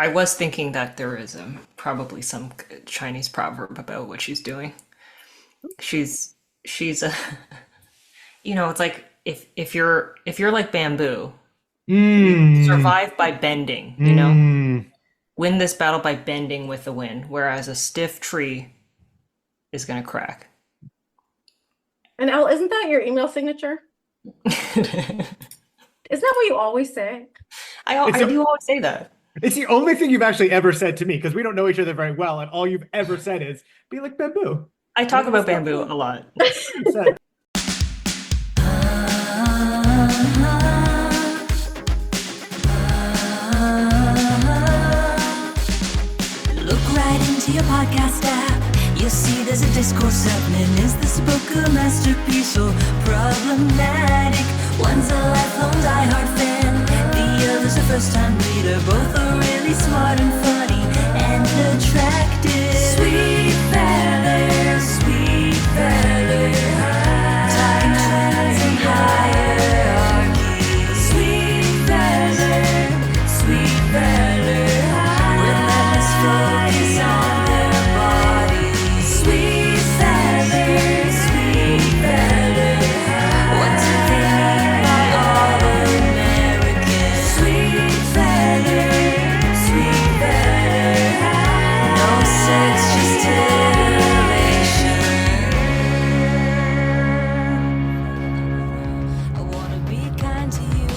I was thinking that there is probably some Chinese proverb about what she's doing. She's she's a it's like if you're like bamboo, you Mm, survive by bending, mm. win this battle by bending with the wind, whereas a stiff tree is gonna crack. And Elle, isn't that your email signature? Isn't that what you always say? It's I the, do always say that. it's the only thing you've actually ever said to me because we don't know each other very well, and all you've ever said is be like bamboo. I And talk that's about not bamboo what a lot. you said. Look right into your podcast app. You'll see there's a discourse happening. Is this book a masterpiece or problematic? One's a lifelong diehard fan, the other's a first-time reader. Both are really smart and funny and attractive. Sweet feather, sweet feather. Titans and hierarchy. Sweet feather, sweet feather. Relentless focus on their bodies. Sweet feather, sweet feather. What do they mean by all American? Sweet feather, sweet feather. No sex, just titillation. I wanna be kind to you.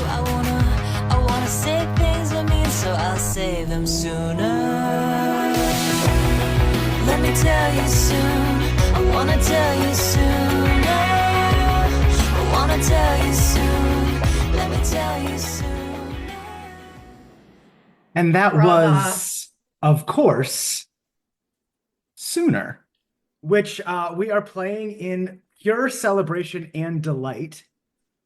I wanna say things I mean, so I'll say them sooner. Let me tell you soon. I wanna tell you sooner. I wanna tell you soon. Let me tell you soon. And that Brava. was, of course, Sooner, which we are playing in pure celebration and delight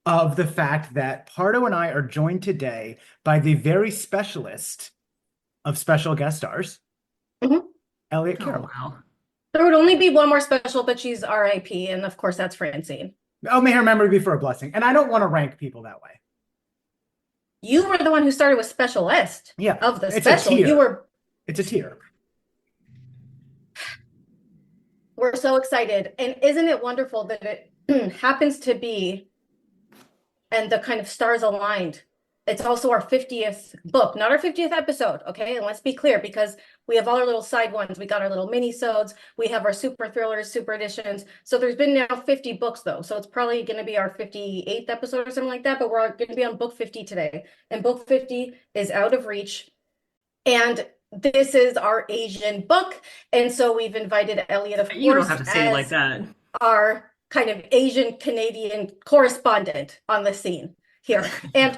of the fact that Pardo and I are joined today by the very specialist of special guest stars, Mhm. Elliot Oh Caroll. wow. There would only be one more special, but she's RIP, and of course that's Francine. Oh, may her memory be for a blessing. And I don't want to rank people that way. You were the one who started with specialist Yeah, of the it's a special. tier. You were It's a tier. We're so excited. And isn't it wonderful that it happens to be and the kind of stars aligned? It's also our 50th book, not our 50th episode, okay? And let's be clear, because we have all our little side ones. We got our little mini-sodes. We have our super thrillers, super editions. So there's been now 50 books, though. So it's probably going to be our 58th episode or something like that. But we're going to be on book 50 today. And book 50 is Out of Reach. And this is our Asian book. And so we've invited Elliot, of You don't course, have to say it like as that. our kind of Asian Canadian correspondent on the scene here. And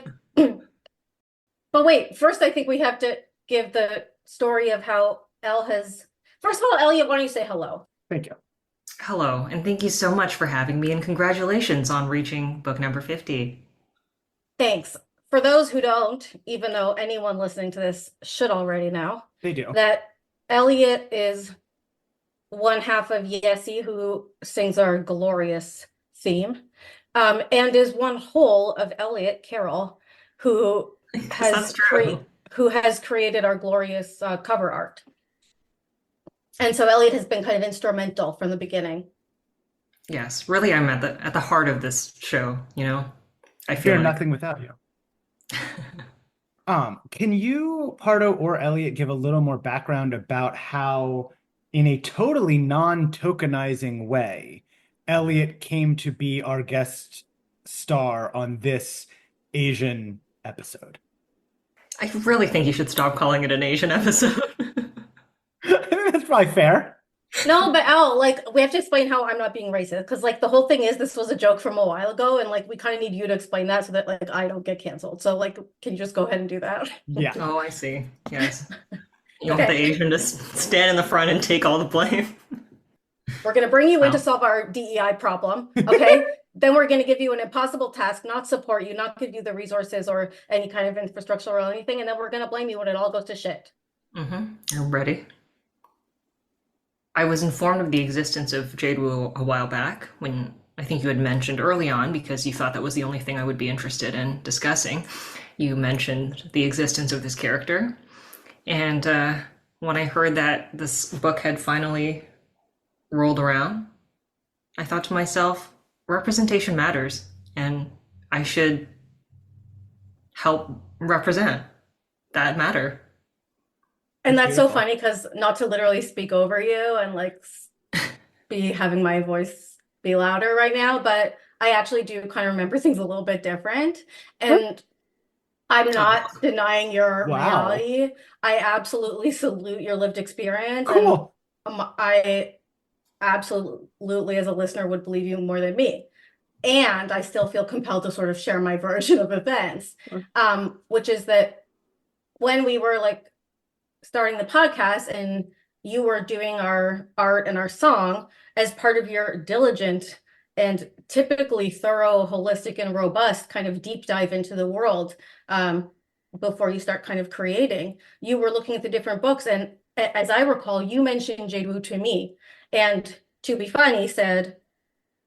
but wait, first I think we have to give the story of how Elle has. First of all, Elliot, why don't you say hello? Thank you. Hello, and thank you so much for having me, and congratulations on reaching book number 50. Thanks. For those who don't, even though anyone listening to this should already know, They do. that Elliot is one half of Yessie, who sings our glorious theme, and is one whole of Elliot Caroll, who Yes, that's has true. created our glorious cover art. And so Elliot has been kind of instrumental from the beginning. Yes, really, I'm at the heart of this show, I feel Fear like. nothing without you. Can you, Pardo or Elliot, give a little more background about how, in a totally non-tokenizing way, Elliot came to be our guest star on this Asian episode? I really think you should stop calling it an Asian episode. That's probably fair. No, but Al, like we have to explain how I'm not being racist, because like the whole thing is this was a joke from a while ago, and like we kind of need you to explain that so that like I don't get canceled. So like, can you just go ahead and do that? Yeah. Oh, I see. Yes. You want the Okay, Asian to stand in the front and take all the blame? we're gonna bring you in to Wow. solve our DEI problem. Okay, then we're gonna give you an impossible task, not support you, not give you the resources or any kind of infrastructure or anything, and then we're gonna blame you when it all goes to shit. I'm ready. I was informed of the existence of Jade Wu a while back when I think you had mentioned early on because you thought that was the only thing I would be interested in discussing. You mentioned the existence of this character, And when I heard that this book had finally rolled around, I thought to myself, representation matters, and I should help represent that matter. And That's that's so beautiful. funny because not to literally speak over you and like be having my voice be louder right now, but I actually do kind of remember things a little bit different. And I'm not denying your Wow. reality. I absolutely salute your lived experience. And Cool. I absolutely, as a listener, would believe you more than me. And I still feel compelled to sort of share my version of events, which is that when we were like starting the podcast and you were doing our art and our song as part of your diligent and typically thorough, holistic, and robust kind of deep dive into the world before you start kind of creating, you were looking at the different books. And as I recall, you mentioned Jade Wu to me. And to be funny, said,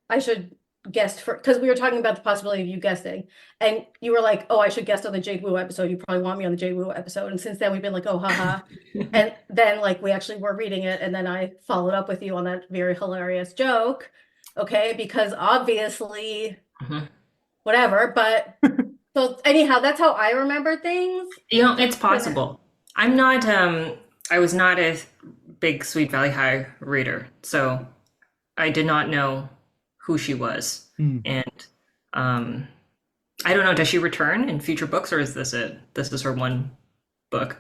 I should guest for, because we were talking about the possibility of you guesting, and you were like, "Oh, I should guest on the Jade Wu episode. You probably want me on the Jade Wu episode." And since then, we've been like, "Oh, haha." And then, like, we actually were reading it, and then I followed up with you on that very hilarious joke. Okay, because obviously, Mhm. whatever. But so anyhow, that's how I remember things. It's possible. I'm not, I was not a big Sweet Valley High reader, so I did not know who she was. Hmm. And I don't know, does she return in future books or is this it? This is her one book.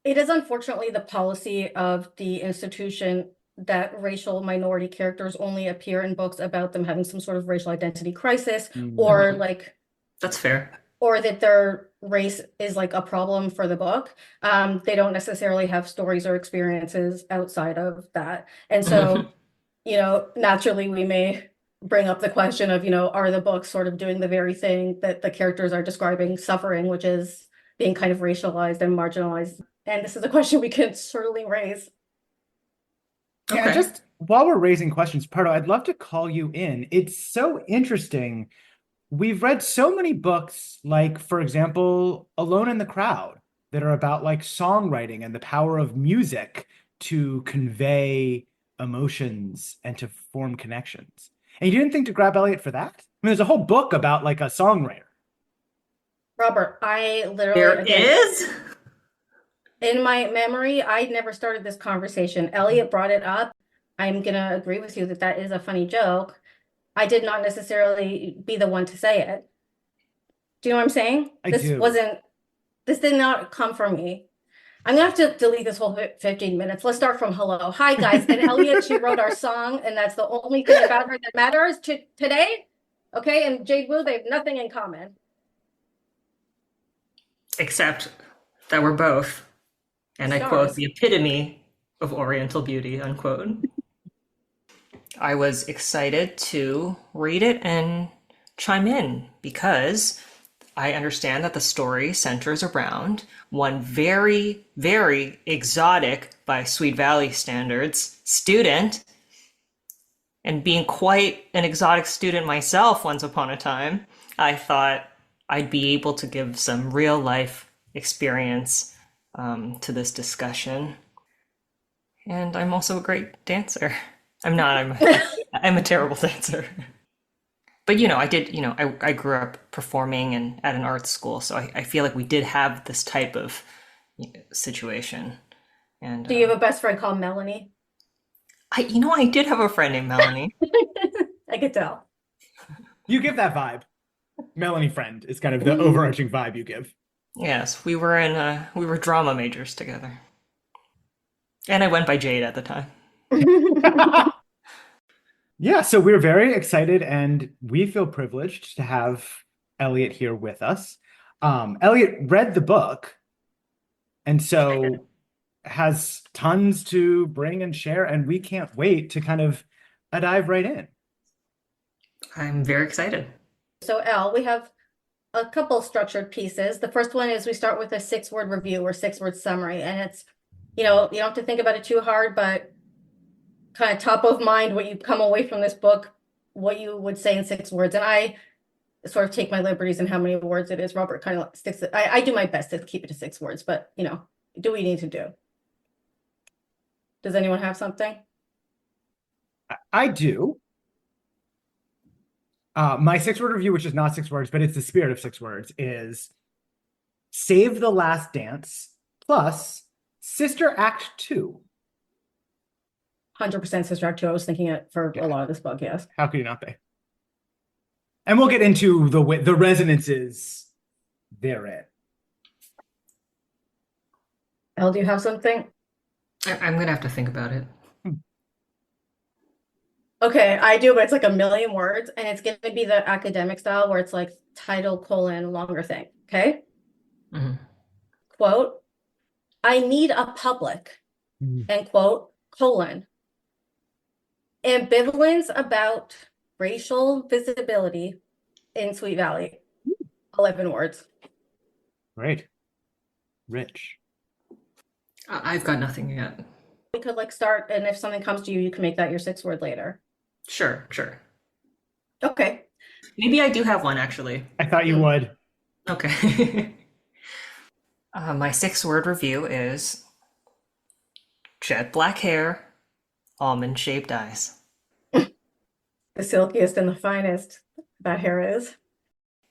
It is unfortunately the policy of the institution that racial minority characters only appear in books about them having some sort of racial identity crisis, or like, That's fair. or that their race is like a problem for the book. They don't necessarily have stories or experiences outside of that. And so, naturally we may bring up the question of, are the books sort of doing the very thing that the characters are describing suffering, which is being kind of racialized and marginalized. And this is a question we can certainly raise. Yeah, Okay. just while we're raising questions, Pardo, I'd love to call you in. It's so interesting. We've read so many books, like, for example, Alone in the Crowd, that are about like songwriting and the power of music to convey emotions and to form connections. And you didn't think to grab Elliot for that? I mean, there's a whole book about like a songwriter. Robert, I literally, There again, is? in my memory, I never started this conversation. Elliot brought it up. I'm gonna agree with you that that is a funny joke. I did not necessarily be the one to say it. Do you know what I'm saying? I do. This did not come from me. I'm gonna have to delete this whole 15 minutes. Let's start from hello. Hi guys, and Elliot, she wrote our song, and that's the only thing about her that matters today. Okay, and Jade Wu, they have nothing in common. Except that we're both, and I quote, Stars. the epitome of Oriental beauty, unquote. I was excited to read it and chime in because I understand that the story centers around one very, very exotic, by Sweet Valley standards, student. And being quite an exotic student myself once upon a time, I thought I'd be able to give some real life experience to this discussion. And I'm also a great dancer. I'm not, I'm a terrible dancer. But I did, I grew up performing and at an art school, so I feel like we did have this type of situation. And Do you have a best friend called Melanie? I did have a friend named Melanie. I could tell. You give that vibe. Melanie Friend is kind of the overarching vibe you give. Yes, we were drama majors together. And I went by Jade at the time. Yeah, so we're very excited and we feel privileged to have Elliot here with us. Elliot read the book and so has tons to bring and share, and we can't wait to kind of dive right in. I'm very excited. So Elle, we have a couple structured pieces. The first one is we start with a 6-word review or 6-word summary, and it's, you don't have to think about it too hard, but kind of top of mind what you come away from this book, what you would say in 6 words. And I sort of take my liberties in how many words it is. Robert kind of sticks it. I do my best to keep it to 6 words, but do we need to do? Does anyone have something? I do. My 6-word review, which is not 6 words, but it's the spirit of 6 words, is Save the Last Dance plus Sister Act 2. 100% Sister Act 2. I was thinking it for a lot of this book, yes. How could you not be? And we'll get into the resonances therein. Elle, do you have something? I'm gonna have to think about it. Okay, I do, but it's like a million words, and it's gonna be the academic style where it's like title, colon, longer thing. Okay? Mhm. Quote, I need a public, end quote, colon. Ambivalence about racial visibility in Sweet Valley. 11 words. Great. Rich. I've got nothing yet. We could like start, and if something comes to you, you can make that your 6-word later. Sure, sure. Okay. Maybe I do have one actually. I thought you would. Okay. My 6-word review is jet black hair, almond-shaped eyes. The silkiest and the finest that hair is.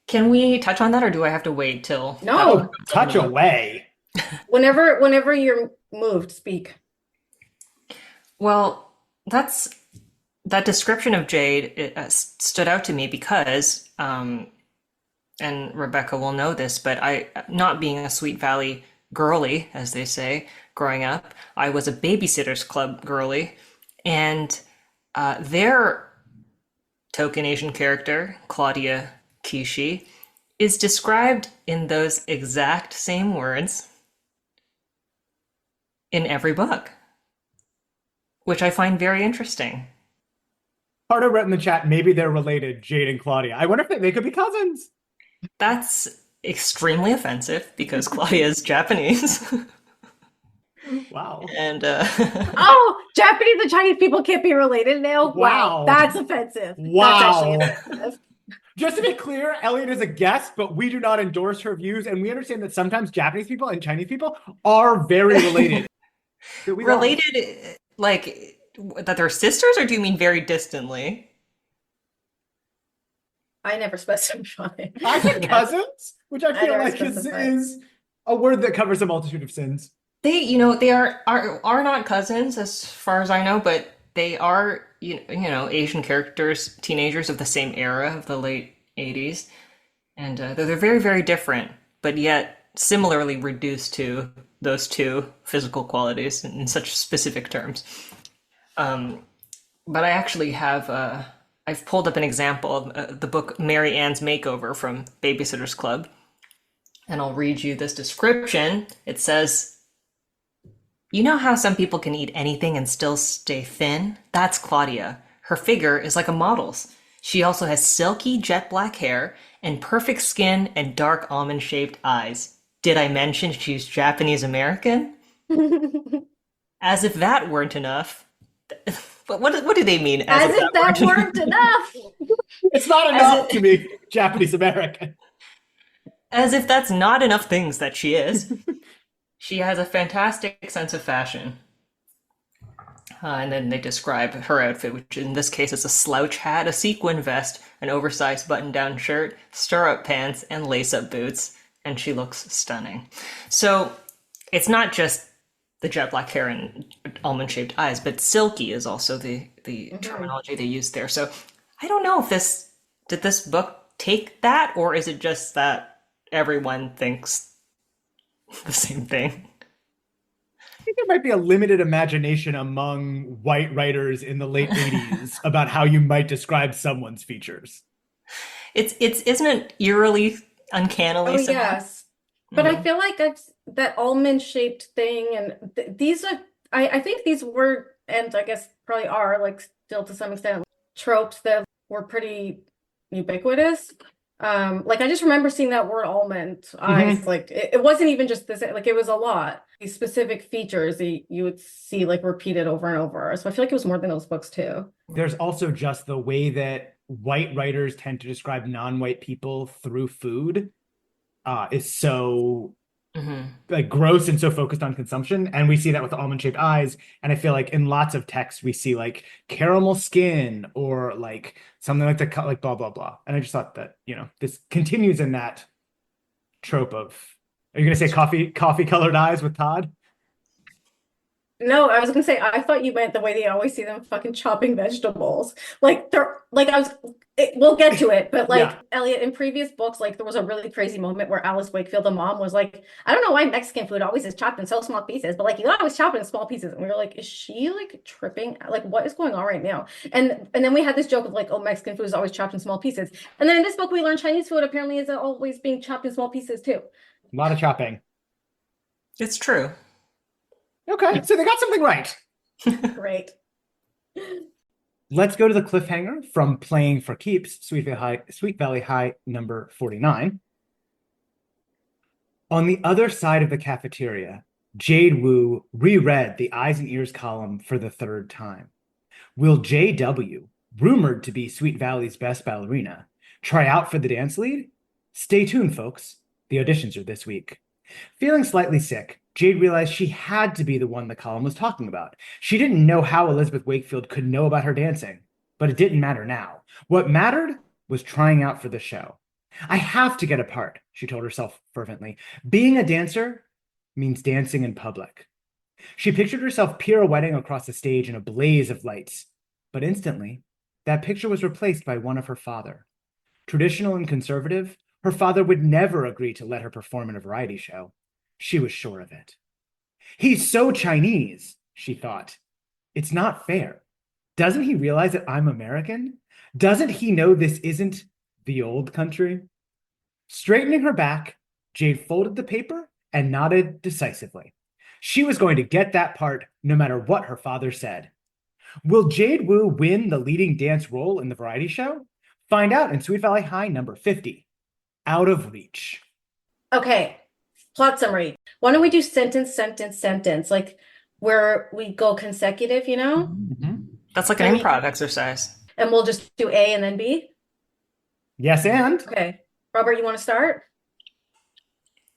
Can we touch on that, or do I have to wait till? No, Touch away. whenever you're moved, speak. Well, that description of Jade stood out to me because, and Rebecca will know this, but not being a Sweet Valley girly, as they say, growing up, I was a Babysitters Club girly, and their token Asian character, Claudia Kishi, is described in those exact same words in every book, which I find very interesting. Pardo wrote in the chat, maybe they're related, Jade and Claudia. I wonder if they could be cousins. That's extremely offensive because Claudia is Japanese. Wow. And Oh, Japanese and Chinese people can't be related now? Wow. That's offensive. Wow. That's actually offensive. Just to be clear, Elliot is a guest, but we do not endorse her views, and we understand that sometimes Japanese people and Chinese people are very related. related, like that they're sisters, or do you mean very distantly? I never specified. I said cousins, which I feel never like specified. is a word that covers a multitude of sins. They are not cousins as far as I know, but they are Asian characters, teenagers of the same era of the late 80s, and they're very, very different, but yet similarly reduced to those two physical qualities in such specific terms. But I actually have I've pulled up an example of the book Mary Ann's Makeover from Babysitter's Club, and I'll read you this description. It says, you know how some people can eat anything and still stay thin? That's Claudia. Her figure is like a model's. She also has silky jet black hair and perfect skin and dark almond-shaped eyes. Did I mention she's Japanese American? As if that weren't enough. But what do they mean? As if that weren't enough. It's not enough to be Japanese American. As if that's not enough things that she is. She has a fantastic sense of fashion. And then they describe her outfit, which in this case is a slouch hat, a sequin vest, an oversized button-down shirt, stirrup pants, and lace-up boots. And she looks stunning. So it's not just the jet black hair and almond-shaped eyes, but silky is also the terminology they use there. So I don't know if did this book take that, or is it just that everyone thinks the same thing? I think there might be a limited imagination among white writers in the late 80s about how you might describe someone's features. It's isn't it eerily, uncannily Oh, similar? yes. But I feel like that almond-shaped thing, and these are, I think these were, and I guess probably are, like still to some extent, tropes that were pretty ubiquitous. Like I just remember seeing that word almond eyes, like it wasn't even just this, like it was a lot. These specific features that you would see like repeated over and over. So I feel like it was more than those books too. There's also just the way that white writers tend to describe non-white people through food is so like gross and so focused on consumption. And we see that with the almond-shaped eyes. And I feel like in lots of texts we see like caramel skin or like something like the like blah blah blah. And I just thought that, this continues in that trope of, are you gonna say coffee colored eyes with Todd? No, I was gonna say I thought you meant the way they always see them fucking chopping vegetables. Like they're like we'll get to it, but like Yeah. Elliot in previous books, like there was a really crazy moment where Alice Wakefield, the mom, was like, I don't know why Mexican food always is chopped in so small pieces, but like you always chop it in small pieces. And we were like, is she like tripping? Like what is going on right now? And then we had this joke of like, oh, Mexican food is always chopped in small pieces. And then in this book we learned Chinese food apparently is always being chopped in small pieces too. A lot of chopping. It's true. Okay, so they got something right. Great. Let's go to the cliffhanger from Playing for Keeps, Sweet Valley High number 49. On the other side of the cafeteria, Jade Wu reread the Eyes and Ears column for the third time. Will JW, rumored to be Sweet Valley's best ballerina, try out for the dance lead? Stay tuned, folks. The auditions are this week. Feeling slightly sick, Jade realized she had to be the one the column was talking about. She didn't know how Elizabeth Wakefield could know about her dancing, but it didn't matter now. What mattered was trying out for the show. I have to get a part, she told herself fervently. Being a dancer means dancing in public. She pictured herself pirouetting across the stage in a blaze of lights, but instantly, that picture was replaced by one of her father. Traditional and conservative, her father would never agree to let her perform in a variety show. She was sure of it. He's so Chinese, she thought. It's not fair. Doesn't he realize that I'm American? Doesn't he know this isn't the old country? Straightening her back, Jade folded the paper and nodded decisively. She was going to get that part no matter what her father said. Will Jade Wu win the leading dance role in the variety show? Find out in Sweet Valley High number 50. Out of Reach. Okay, plot summary. Why don't we do sentence, sentence, sentence, like where we go consecutive, That's like an improv exercise. And we'll just do A and then B? Yes, and Okay. Robert, you want to start?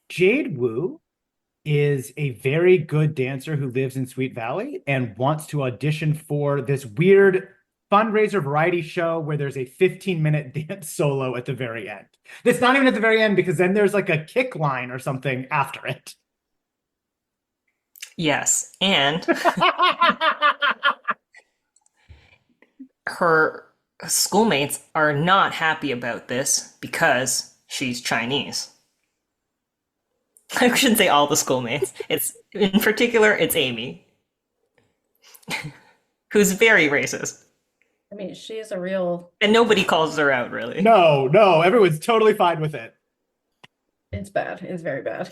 Jade Wu is a very good dancer who lives in Sweet Valley and wants to audition for this weird fundraiser variety show where there's a 15-minute dance solo at the very end. That's not even at the very end because then there's like a kick line or something after it. Yes, and her schoolmates are not happy about this because she's Chinese. I shouldn't say all the schoolmates. It's in particular, it's Amy, who's very racist, I mean, she is a real, and nobody calls her out really. No, everyone's totally fine with it. it's bad. It's very bad.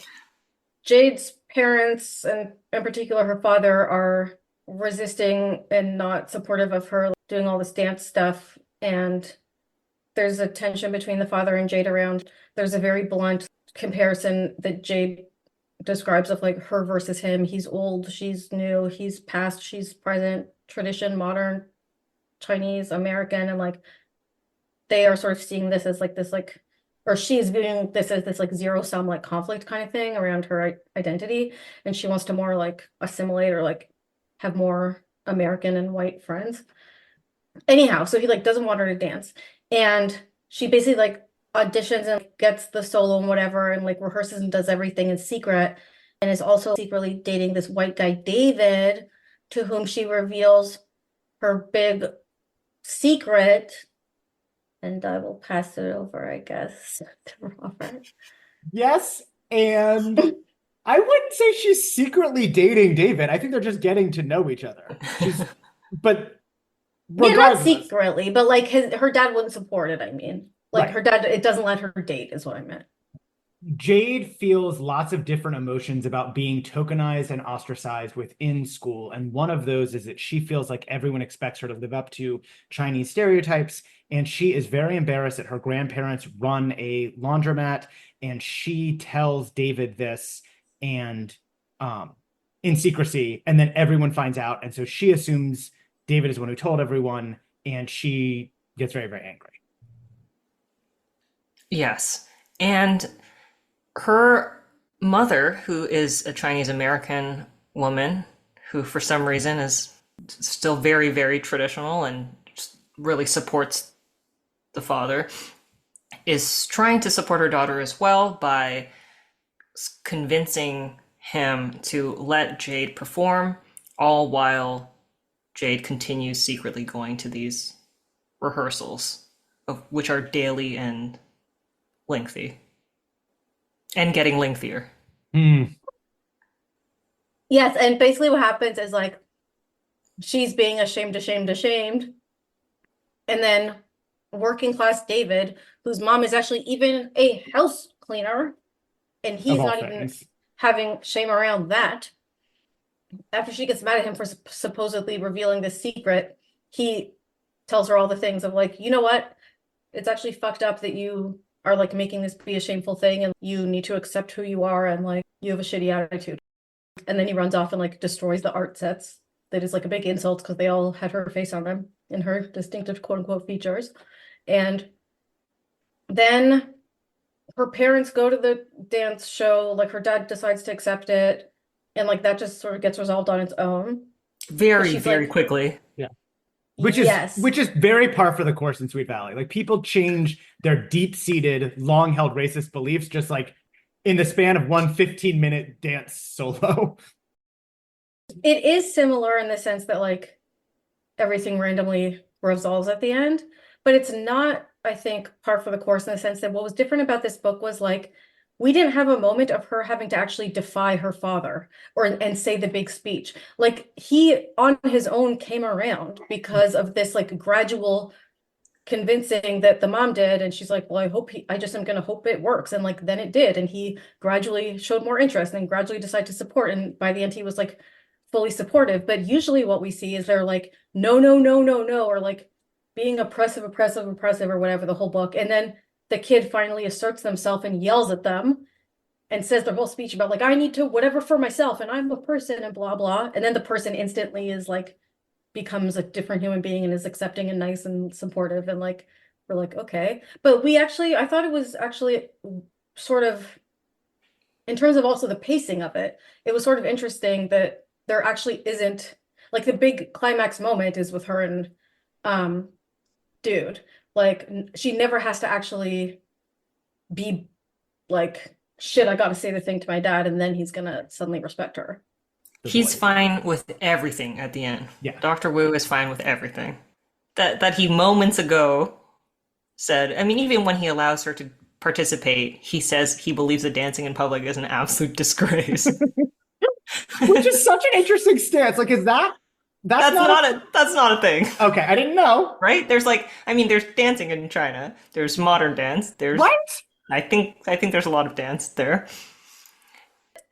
Jade's parents, and in particular her father, are resisting and not supportive of her doing all this dance stuff. And there's a tension between the father and Jade around. There's a very blunt comparison that Jade describes of like her versus him. He's old, she's new, he's past, she's present, tradition, modern, Chinese, American, and like they are sort of seeing this as like this like, or she's viewing this as this like zero sum like conflict kind of thing around her identity, and she wants to more like assimilate or like have more American and white friends. Anyhow, so he like doesn't want her to dance, and she basically like auditions and gets the solo and whatever, and like rehearses and does everything in secret, and is also secretly dating this white guy David, to whom she reveals her big secret. And I will pass it over, I guess, to Robert. Yes, and I wouldn't say she's secretly dating David. I think they're just getting to know each other. But Yeah, not regardless, secretly, but like her dad wouldn't support it, I mean. Like Right. her dad, it doesn't let her date, is what I meant. Jade feels lots of different emotions about being tokenized and ostracized within school. And one of those is that she feels like everyone expects her to live up to Chinese stereotypes. And she is very embarrassed that her grandparents run a laundromat. And she tells David this and in secrecy. And then everyone finds out. And so she assumes David is the one who told everyone. And she gets very, very angry. Yes, and her mother, who is a Chinese American woman who, for some reason, is still very, very traditional and really supports the father, is trying to support her daughter as well by convincing him to let Jade perform, all while Jade continues secretly going to these rehearsals, of which are daily and lengthy, and getting lengthier. Hmm. Yes, and basically what happens is like she's being ashamed, and then working class David, whose mom is actually even a house cleaner, and Of he's all not even things. having shame around that. After she gets mad at him for supposedly revealing this secret, he tells her all the things of like, you know what? It's actually fucked up that you are like making this be a shameful thing, and you need to accept who you are, and like you have a shitty attitude. And then he runs off and like destroys the art sets. That is like a big insult because they all had her face on them and her distinctive quote unquote features. And then her parents go to the dance show, like her dad decides to accept it, and like that just sort of gets resolved on its own. But Very, she's very like, quickly. yes. Which is very par for the course in Sweet Valley. Like people change their deep-seated, long-held racist beliefs just like in the span of one 15-minute dance solo. It is similar in the sense that like everything randomly resolves at the end, but it's not, I think, par for the course in the sense that what was different about this book was like we didn't have a moment of her having to actually defy her father or and say the big speech. Like he on his own came around because of this like gradual convincing that the mom did, and she's like, well, I just am gonna hope it works, and like then it did, and he gradually showed more interest and gradually decided to support, and by the end he was like fully supportive. But usually what we see is they're like no no no no no, or like being oppressive or whatever the whole book, and then the kid finally asserts themselves and yells at them and says their whole speech about like I need to whatever for myself and I'm a person and blah blah, and then the person instantly is like becomes a different human being and is accepting and nice and supportive, and like we're like okay. But we actually, I thought it was actually sort of, in terms of also the pacing of it, it was sort of interesting that there actually isn't like the big climax moment is with her and dude, like she never has to actually be like shit, I gotta say the thing to my dad and then he's gonna suddenly respect her. He's fine with everything at the end. Yeah. Dr. Wu is fine with everything. That he moments ago said, I mean, even when he allows her to participate, he says he believes that dancing in public is an absolute disgrace. Which is such an interesting stance. Like, is that's That's not a thing. Okay, I didn't know. Right? There's like, I mean, there's dancing in China. There's modern dance. There's What? I think there's a lot of dance there.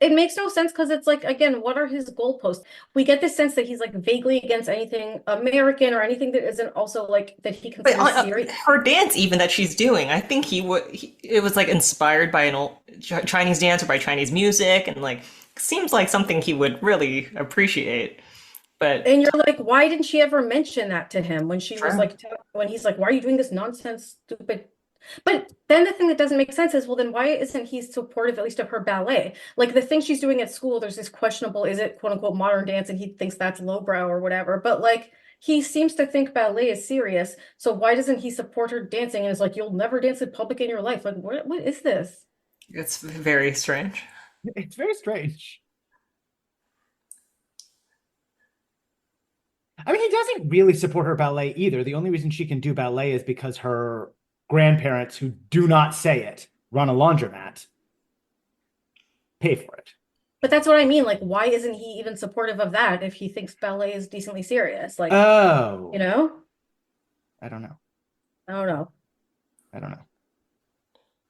It makes no sense because it's like, again, what are his goalposts? We get this sense that he's like vaguely against anything American or anything that isn't also like that he But considers serious. her dance, even that she's doing, I think it was like inspired by an old Chinese dance or by Chinese music, and like seems like something he would really appreciate. But And you're like, why didn't she ever mention that to him when she was Sure. like, when he's like, why are you doing this nonsense, stupid? But then the thing that doesn't make sense is, well, then why isn't he supportive at least of her ballet? Like the thing she's doing at school, there's this questionable, is it quote unquote modern dance? And he thinks that's lowbrow or whatever. But like he seems to think ballet is serious. So why doesn't he support her dancing and is like, you'll never dance in public in your life? Like, what is this? it's very strange. It's very strange. I mean, he doesn't really support her ballet either. The only reason she can do ballet is because her grandparents, who do not say it, run a laundromat, pay for it. But that's what I mean. Like, why isn't he even supportive of that if he thinks ballet is decently serious? Like, Oh, you know, I don't know. I don't know. I don't know.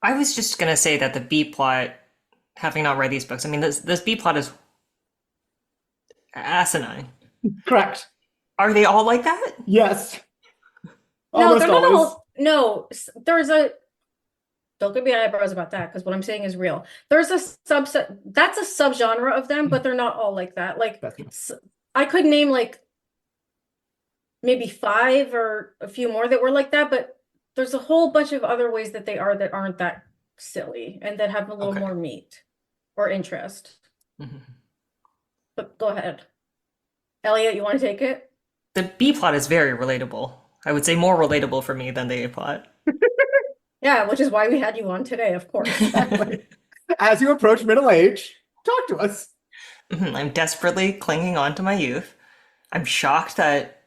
I was just gonna say that the B plot, having not read these books, I mean this B plot is asinine. Correct. Are they all like that? Yes. No, Almost they're not always. all. No, there's a. Don't give me eyebrows about that because what I'm saying is real. There's a subset. That's a subgenre of them, but they're not all like that. Like That's true. I could name like maybe 5 or a few more that were like that, but there's a whole bunch of other ways that they are that aren't that silly and that have a little Okay. more meat. or interest. Mhm. But go ahead. Elliot, you want to take it? The B plot is very relatable. I would say more relatable for me than the A plot. Yeah, which is why we had you on today, of course. Exactly. As you approach middle age, talk to us. I'm desperately clinging on to my youth. I'm shocked that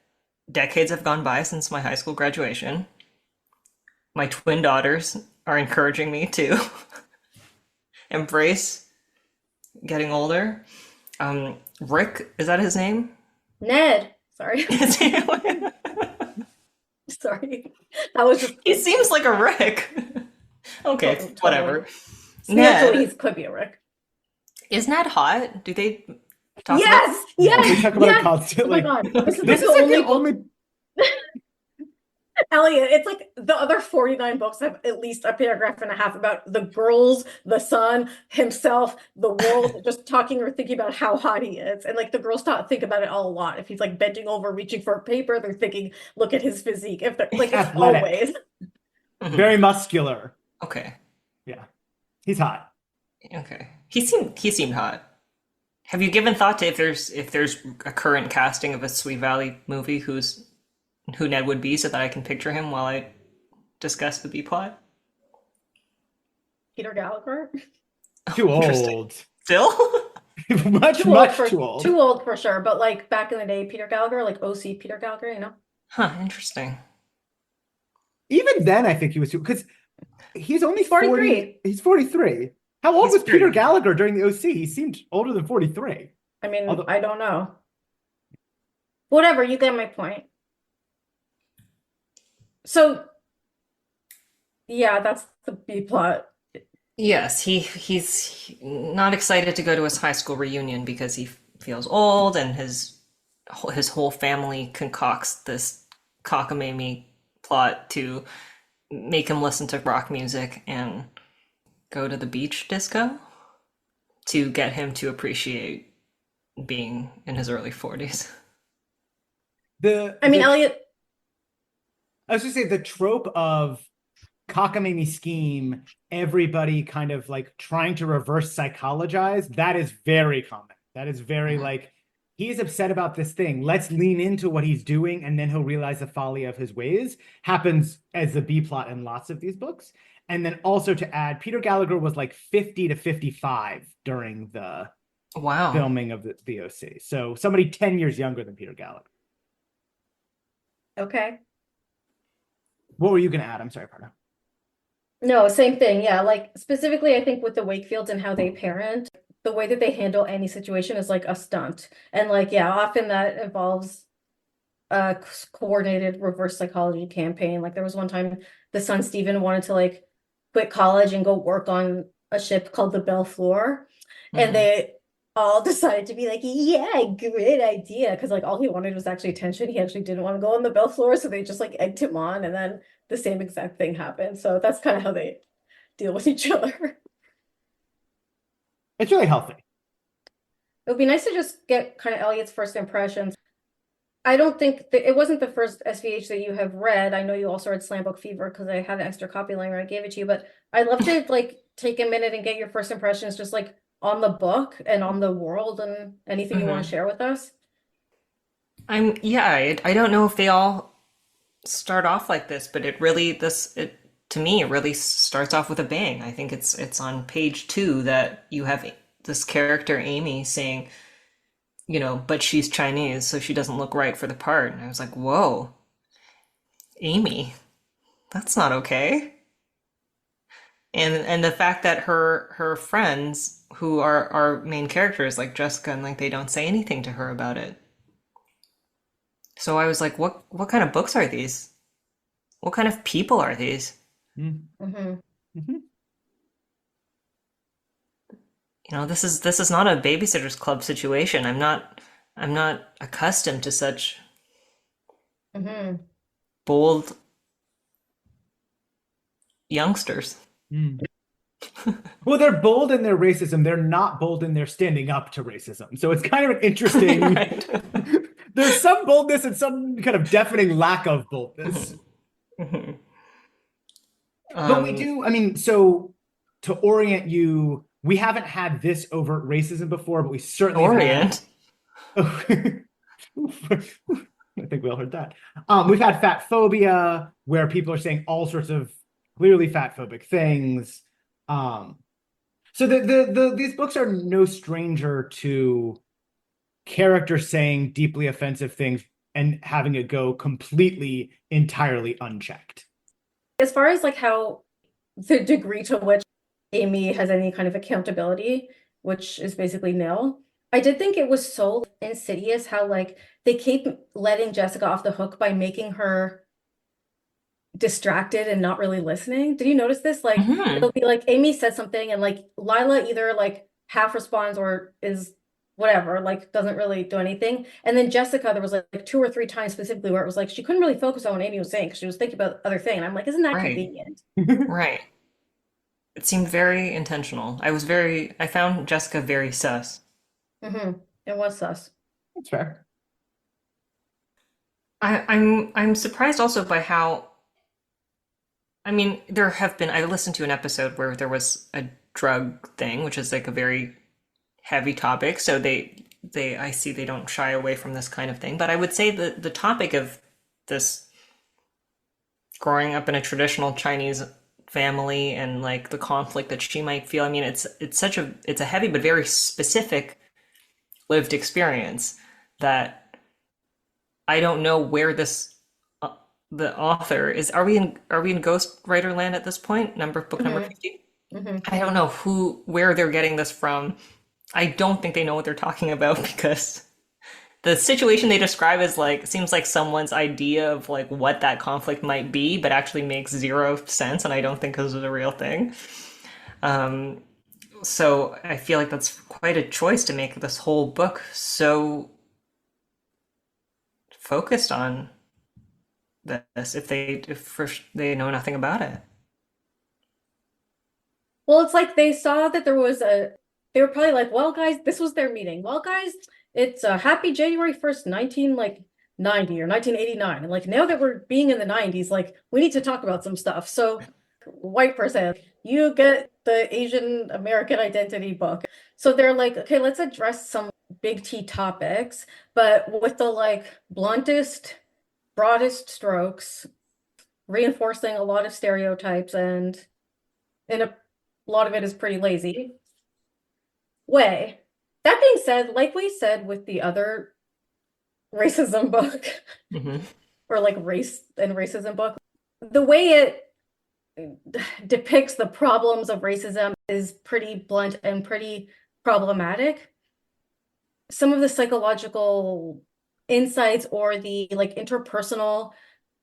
decades have gone by since my high school graduation. My twin daughters are encouraging me to embrace getting older. Rick, is that his name? Ned. Sorry. Sorry. That was just He seems like a Rick. Okay, Totally. whatever. spiritually, Ned. he could be a Rick. Is Ned hot? Do they talk about Yes! Yes! We talk about it yes! Oh constantly. my God. This is This the is like only the book. only. Elliot, it's like the other 49 books have at least a paragraph and a half about the girls, the son, himself, the world, just talking or thinking about how hot he is. And like the girls think about it all a lot. If he's like bending over, reaching for a paper, they're thinking, look at his physique. If they're like, it's Athletic. always. Very muscular. Okay. Yeah. He's hot. Okay. He seemed hot. Have you given thought to if there's a current casting of a Sweet Valley movie who Ned would be so that I can picture him while I discuss the B plot? Peter Gallagher? Too Interesting. old. Still? much Too old too old. Too old for sure. But like back in the day, Peter Gallagher, like OC Peter Gallagher, you know? Huh, interesting. Even then, I think he was too, because he's only 43. He's 43. How old He's was Peter very- Gallagher during the OC? He seemed older than 43. I mean, Although- I don't know. Whatever, you get my point. So, yeah, that's the B plot. Yes, he's not excited to go to his high school reunion because he feels old, and his whole family concocts this cockamamie plot to make him listen to rock music and go to the beach disco to get him to appreciate being in his early 40s. I mean, Elliot, I was just saying the trope of cockamamie scheme, everybody kind of like trying to reverse psychologize, that is very common. That is very like, he's upset about this thing. Let's lean into what he's doing, and then he'll realize the folly of his ways. Happens as the B plot in lots of these books. And then also to add, Peter Gallagher was like 50 to 55 during the Wow. filming of the OC. So somebody 10 years younger than Peter Gallagher. okay. What were you going to add? I'm sorry, Pardo. No, same thing. Yeah, like specifically, I think with the Wakefields and how they parent, the way that they handle any situation is like a stunt. And like, yeah, often that involves a coordinated reverse psychology campaign. Like there was one time the son Stephen wanted to like quit college and go work on a ship called the Bellflower. And Mhm. they all decided to be like, yeah, great idea. Because like all he wanted was actually attention. He actually didn't want to go on the Bellflower, so they just like egged him on, and then the same exact thing happened. So that's kind of how they deal with each other. It's really healthy. It would be nice to just get kind of Elliot's first impressions. I don't think that it wasn't the first SVH that you have read. I know you also read Slam Book Fever because I had an extra copy lying where I gave it to you, but I'd love to like take a minute and get your first impressions just like on the book and on the world and anything you want to share with us. I don't know if they all start off like this, but to me it really starts off with a bang. I think it's on page 2 that you have this character Amy saying, but she's Chinese, so she doesn't look right for the part. And I was like, whoa, Amy, that's not okay. And the fact that her friends who are our main characters, like Jessica, and like they don't say anything to her about it. So I was like, what kind of books are these? What kind of people are these? Mm-hmm. This is not a Babysitter's Club situation. I'm not accustomed to such bold youngsters. Well, they're bold in their racism. They're not bold in their standing up to racism. So it's kind of an interesting. Right. There's some boldness and some kind of deafening lack of boldness. But we do, so to orient you we haven't had this overt racism before, but we certainly have Orient. had. I think we all heard that. We've had fat phobia, where people are saying all sorts of clearly fat phobic things. So these books are no stranger to characters saying deeply offensive things and having it go completely, entirely unchecked. As far as like how the degree to which Amy has any kind of accountability, which is basically nil, I did think it was so insidious how like they keep letting Jessica off the hook by making her distracted and not really listening. Did you notice this? Like it'll be like Amy said something and like Lila either like half responds or is whatever, like doesn't really do anything. And then Jessica, there was like 2 or 3 times specifically where it was like she couldn't really focus on what Amy was saying because she was thinking about other thing. And I'm like, isn't that Right. convenient? Right. It seemed very intentional. I found Jessica very sus. It was sus. That's fair. I'm surprised also by how, I mean, I listened to an episode where there was a drug thing, which is like a very heavy topic. So I see they don't shy away from this kind of thing. But I would say the topic of this growing up in a traditional Chinese family and like the conflict that she might feel. I mean, it's a heavy but very specific lived experience that I don't know where the author is. Are we in ghostwriter land at this point? Book number 50? I don't know where they're getting this from. I don't think they know what they're talking about because the situation they describe seems like someone's idea of like what that conflict might be, but actually makes zero sense, and I don't think this is a real thing. So I feel like that's quite a choice to make this whole book so focused on this if they know nothing about it. Well, it's like they saw that they were probably like, well, guys, this was their meeting. Well, guys, it's happy January 1st, 1990 or 1989. And like now that we're being in the 90s, like we need to talk about some stuff. So white person, you get the Asian American identity book. So they're like, okay, let's address some big T topics, but with the like bluntest, broadest strokes, reinforcing a lot of stereotypes and a lot of it is pretty lazy way. That being said, like we said with the other racism book, or like race and racism book, the way it depicts the problems of racism is pretty blunt and pretty problematic. Some of the psychological insights or the like interpersonal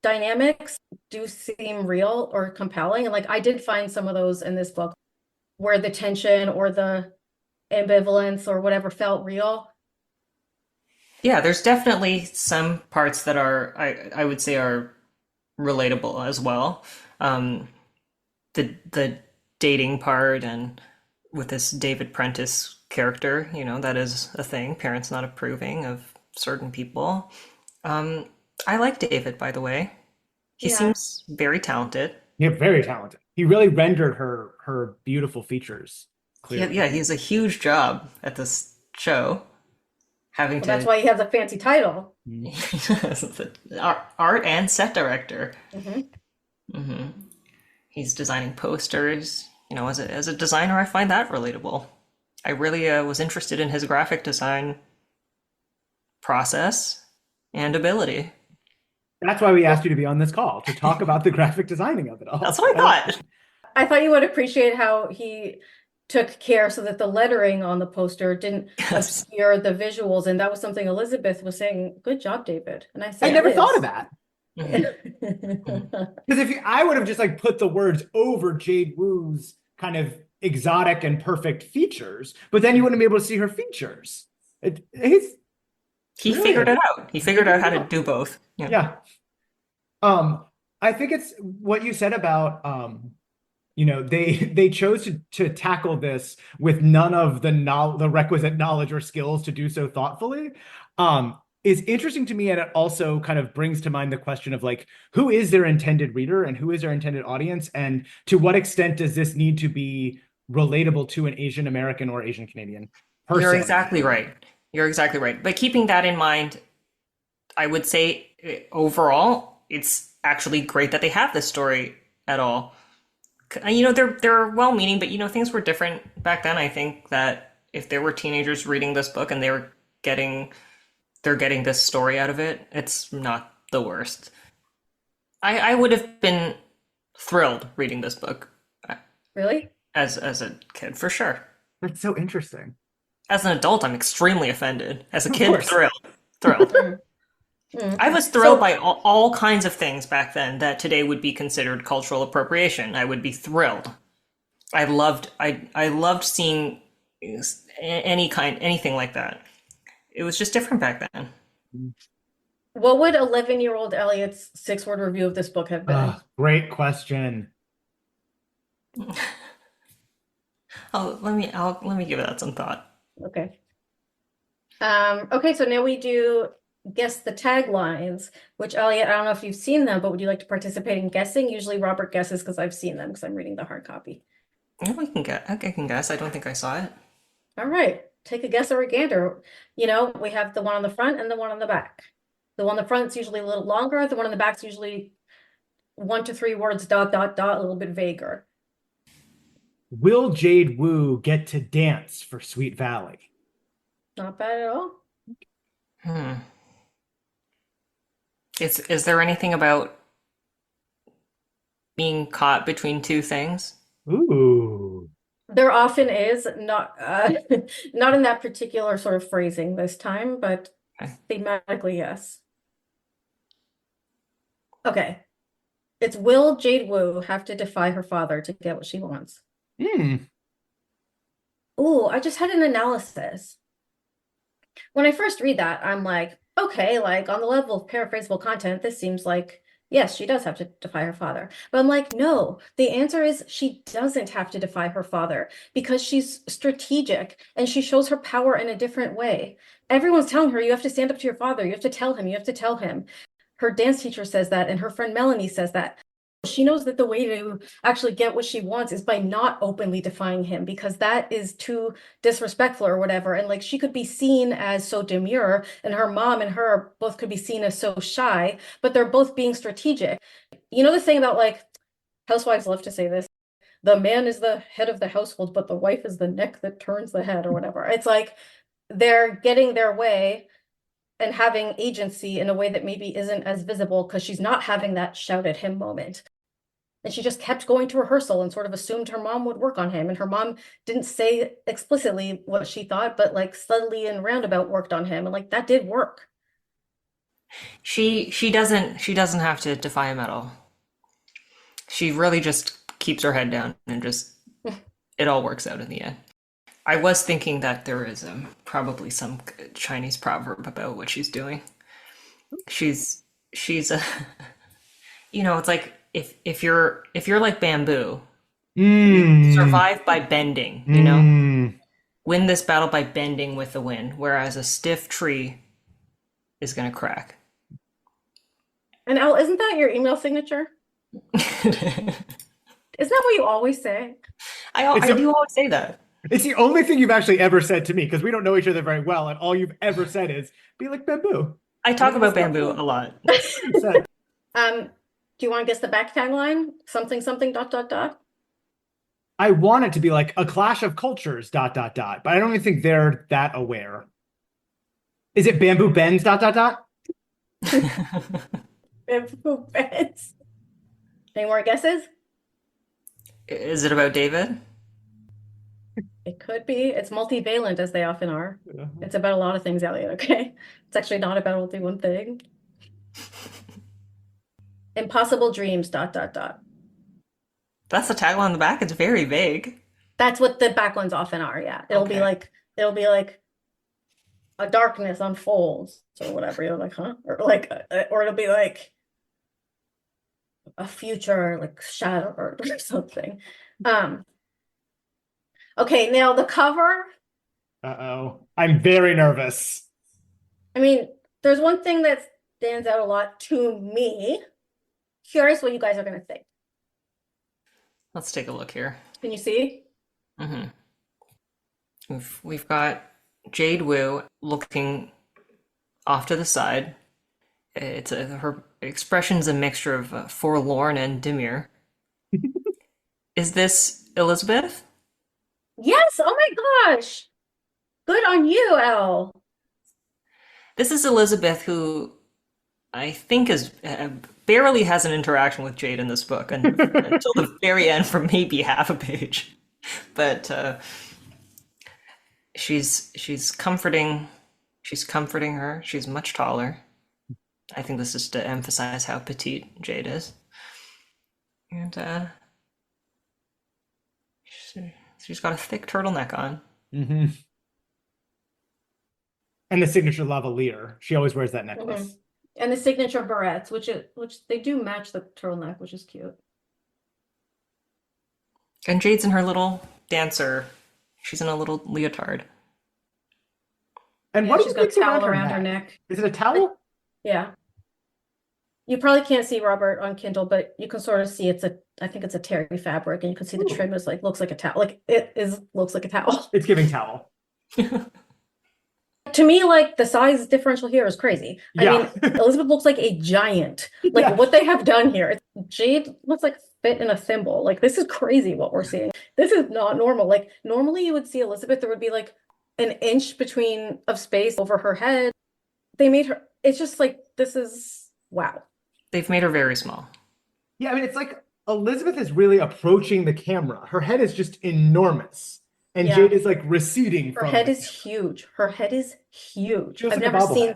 dynamics do seem real or compelling. And like I did find some of those in this book where the tension or the ambivalence or whatever felt real. Yeah, there's definitely some parts that I would say are relatable as well. The dating part and with this David Prentice character, that is a thing. Parents not approving of certain people. I like David, by the way. He seems very talented. Yeah, very talented. He really rendered her beautiful features clearly. Yeah, he has a huge job at this show. That's why he has a fancy title. Art and set director. He's designing posters. As a designer, I find that relatable. I really was interested in his graphic design process and ability. That's why we asked you to be on this call, to talk about the graphic designing of it all. That's what I thought. I thought you would appreciate how he took care so that the lettering on the poster didn't obscure the visuals. And that was something Elizabeth was saying, good job, David. And I said, I never thought of that. that. Because I would have just like put the words over Jade Woo's kind of exotic and perfect features, but then you wouldn't be able to see her features. He figured it out. He figured out how to do both. Yeah. I think it's what you said about they chose to tackle this with none of the requisite knowledge or skills to do so thoughtfully. Is interesting to me, and it also kind of brings to mind the question of like, who is their intended reader and who is their intended audience, and to what extent does this need to be relatable to an Asian American or Asian Canadian You're person. exactly right. You're exactly right. But keeping that in mind, I would say overall, it's actually great that they have this story at all. You know, they're well-meaning, but you know, things were different back then. I think that if there were teenagers reading this book and getting they're getting this story out of it, it's not the worst. I would have been thrilled reading this book Really? as a kid, for sure. That's so interesting. As an adult, I'm extremely offended. As a Of kid, course. thrilled. Mm, mm. I was thrilled So, by all kinds of things back then that today would be considered cultural appropriation. I would be thrilled. I loved seeing anything like that. It was just different back then. what would 11-year-old Elliot's 6-word review of this book have been? Great question. Let me give that some thought. Okay. Okay, so now we do guess the taglines, which Elliot, I don't know if you've seen them, but would you like to participate in guessing? Usually Robert guesses because I've seen them because I'm reading the hard copy. Yeah, I can guess. I don't think I saw it. All right, take a guess or a gander. You know, we have the one on the front and the one on the back. The one on the front's usually a little longer. The one on the back's usually 1 to 3 words, dot, dot, dot, a little bit vaguer. Will Jade Wu get to dance for Sweet Valley? Not bad at all. Hmm. Is there anything about being caught between two things? Ooh. There often is, not not in that particular sort of phrasing this time, but Okay. thematically, yes. Okay. It's will Jade Wu have to defy her father to get what she wants? Hmm. Ooh, I just had an analysis. When I first read that, I'm like, okay, like on the level of paraphrasable content, this seems like, yes, she does have to defy her father. But I'm like, no, the answer is she doesn't have to defy her father because she's strategic and she shows her power in a different way. Everyone's telling her, you have to stand up to your father. You have to tell him. You have to tell him. Her dance teacher says that, and her friend Melanie says that. She knows that the way to actually get what she wants is by not openly defying him because that is too disrespectful or whatever. And like she could be seen as so demure, and her mom and her both could be seen as so shy, but they're both being strategic. You know the thing about like housewives love to say this, the man is the head of the household, but the wife is the neck that turns the head or whatever. It's like they're getting their way and having agency in a way that maybe isn't as visible because she's not having that shout at him moment. And she just kept going to rehearsal and sort of assumed her mom would work on him. And her mom didn't say explicitly what she thought, but like subtly and roundabout worked on him. And like that did work. She doesn't have to defy him at all. She really just keeps her head down and just it all works out in the end. I was thinking that there is probably some Chinese proverb about what she's doing. She's a you know, it's like if you're like bamboo, you survive by bending, you know? Win this battle by bending with the wind, whereas a stiff tree is gonna crack. And Al, isn't that your email signature? Isn't that what you always say? I do always say that. It's the only thing you've actually ever said to me because we don't know each other very well, and all you've ever said is be like bamboo. I talk about bamboo a lot. Do you want to guess the back tagline? Something, something, dot, dot, dot. I want it to be like a clash of cultures, dot, dot, dot, but I don't even think they're that aware. Is it bamboo bends, dot, dot, dot? Bamboo beds. Any more guesses? Is it about David? It could be. It's multivalent, as they often are. It's about a lot of things, Elliot, okay? It's actually not about only one thing. Impossible dreams, dot, dot, dot. That's the tagline on the back. It's very vague. That's what the back ones often are, yeah. It'll be like a darkness unfolds or whatever. You're like, huh? Or like, or it'll be like a future like shadow or something. Okay, now the cover. Uh-oh. I'm very nervous. I mean, there's one thing that stands out a lot to me. Curious what you guys are gonna think. Let's take a look here. Can you see? Hmm. We've got Jade Wu looking off to the side. Her expression's a mixture of forlorn and demure. Is this Elizabeth? Yes, oh my gosh. Good on you, Elle. This is Elizabeth, who I think is barely has an interaction with Jade in this book, and until the very end for maybe half a page. But she's comforting her. She's much taller. I think this is to emphasize how petite Jade is, and she's got a thick turtleneck on. Mm-hmm. And the signature lavalier. She always wears that necklace. And the signature barrettes, which they do match the turtleneck, which is cute. And Jade's in her little dancer. She's in a little leotard. And Yeah, what she's is got a it towel around her neck. Is it a towel? Yeah. You probably can't see Robert on Kindle, but you can sort of see I think it's a terry fabric, and you can see the trim is like looks like a towel. Like looks like a towel. It's giving towel. To me, like the size differential here is crazy. Yeah. I mean, Elizabeth looks like a giant. Like Yeah. what they have done here. Jade looks like fit in a thimble. Like this is crazy what we're seeing. This is not normal. Like normally you would see Elizabeth, there would be like an inch between of space over her head. They made her, it's just like, this is, wow. They've made her very small. Yeah, I mean, it's like Elizabeth is really approaching the camera. Her head is just enormous. And Yeah. Jade is like receding Her from head the is huge. Her head is huge. She looks I've like a never seen,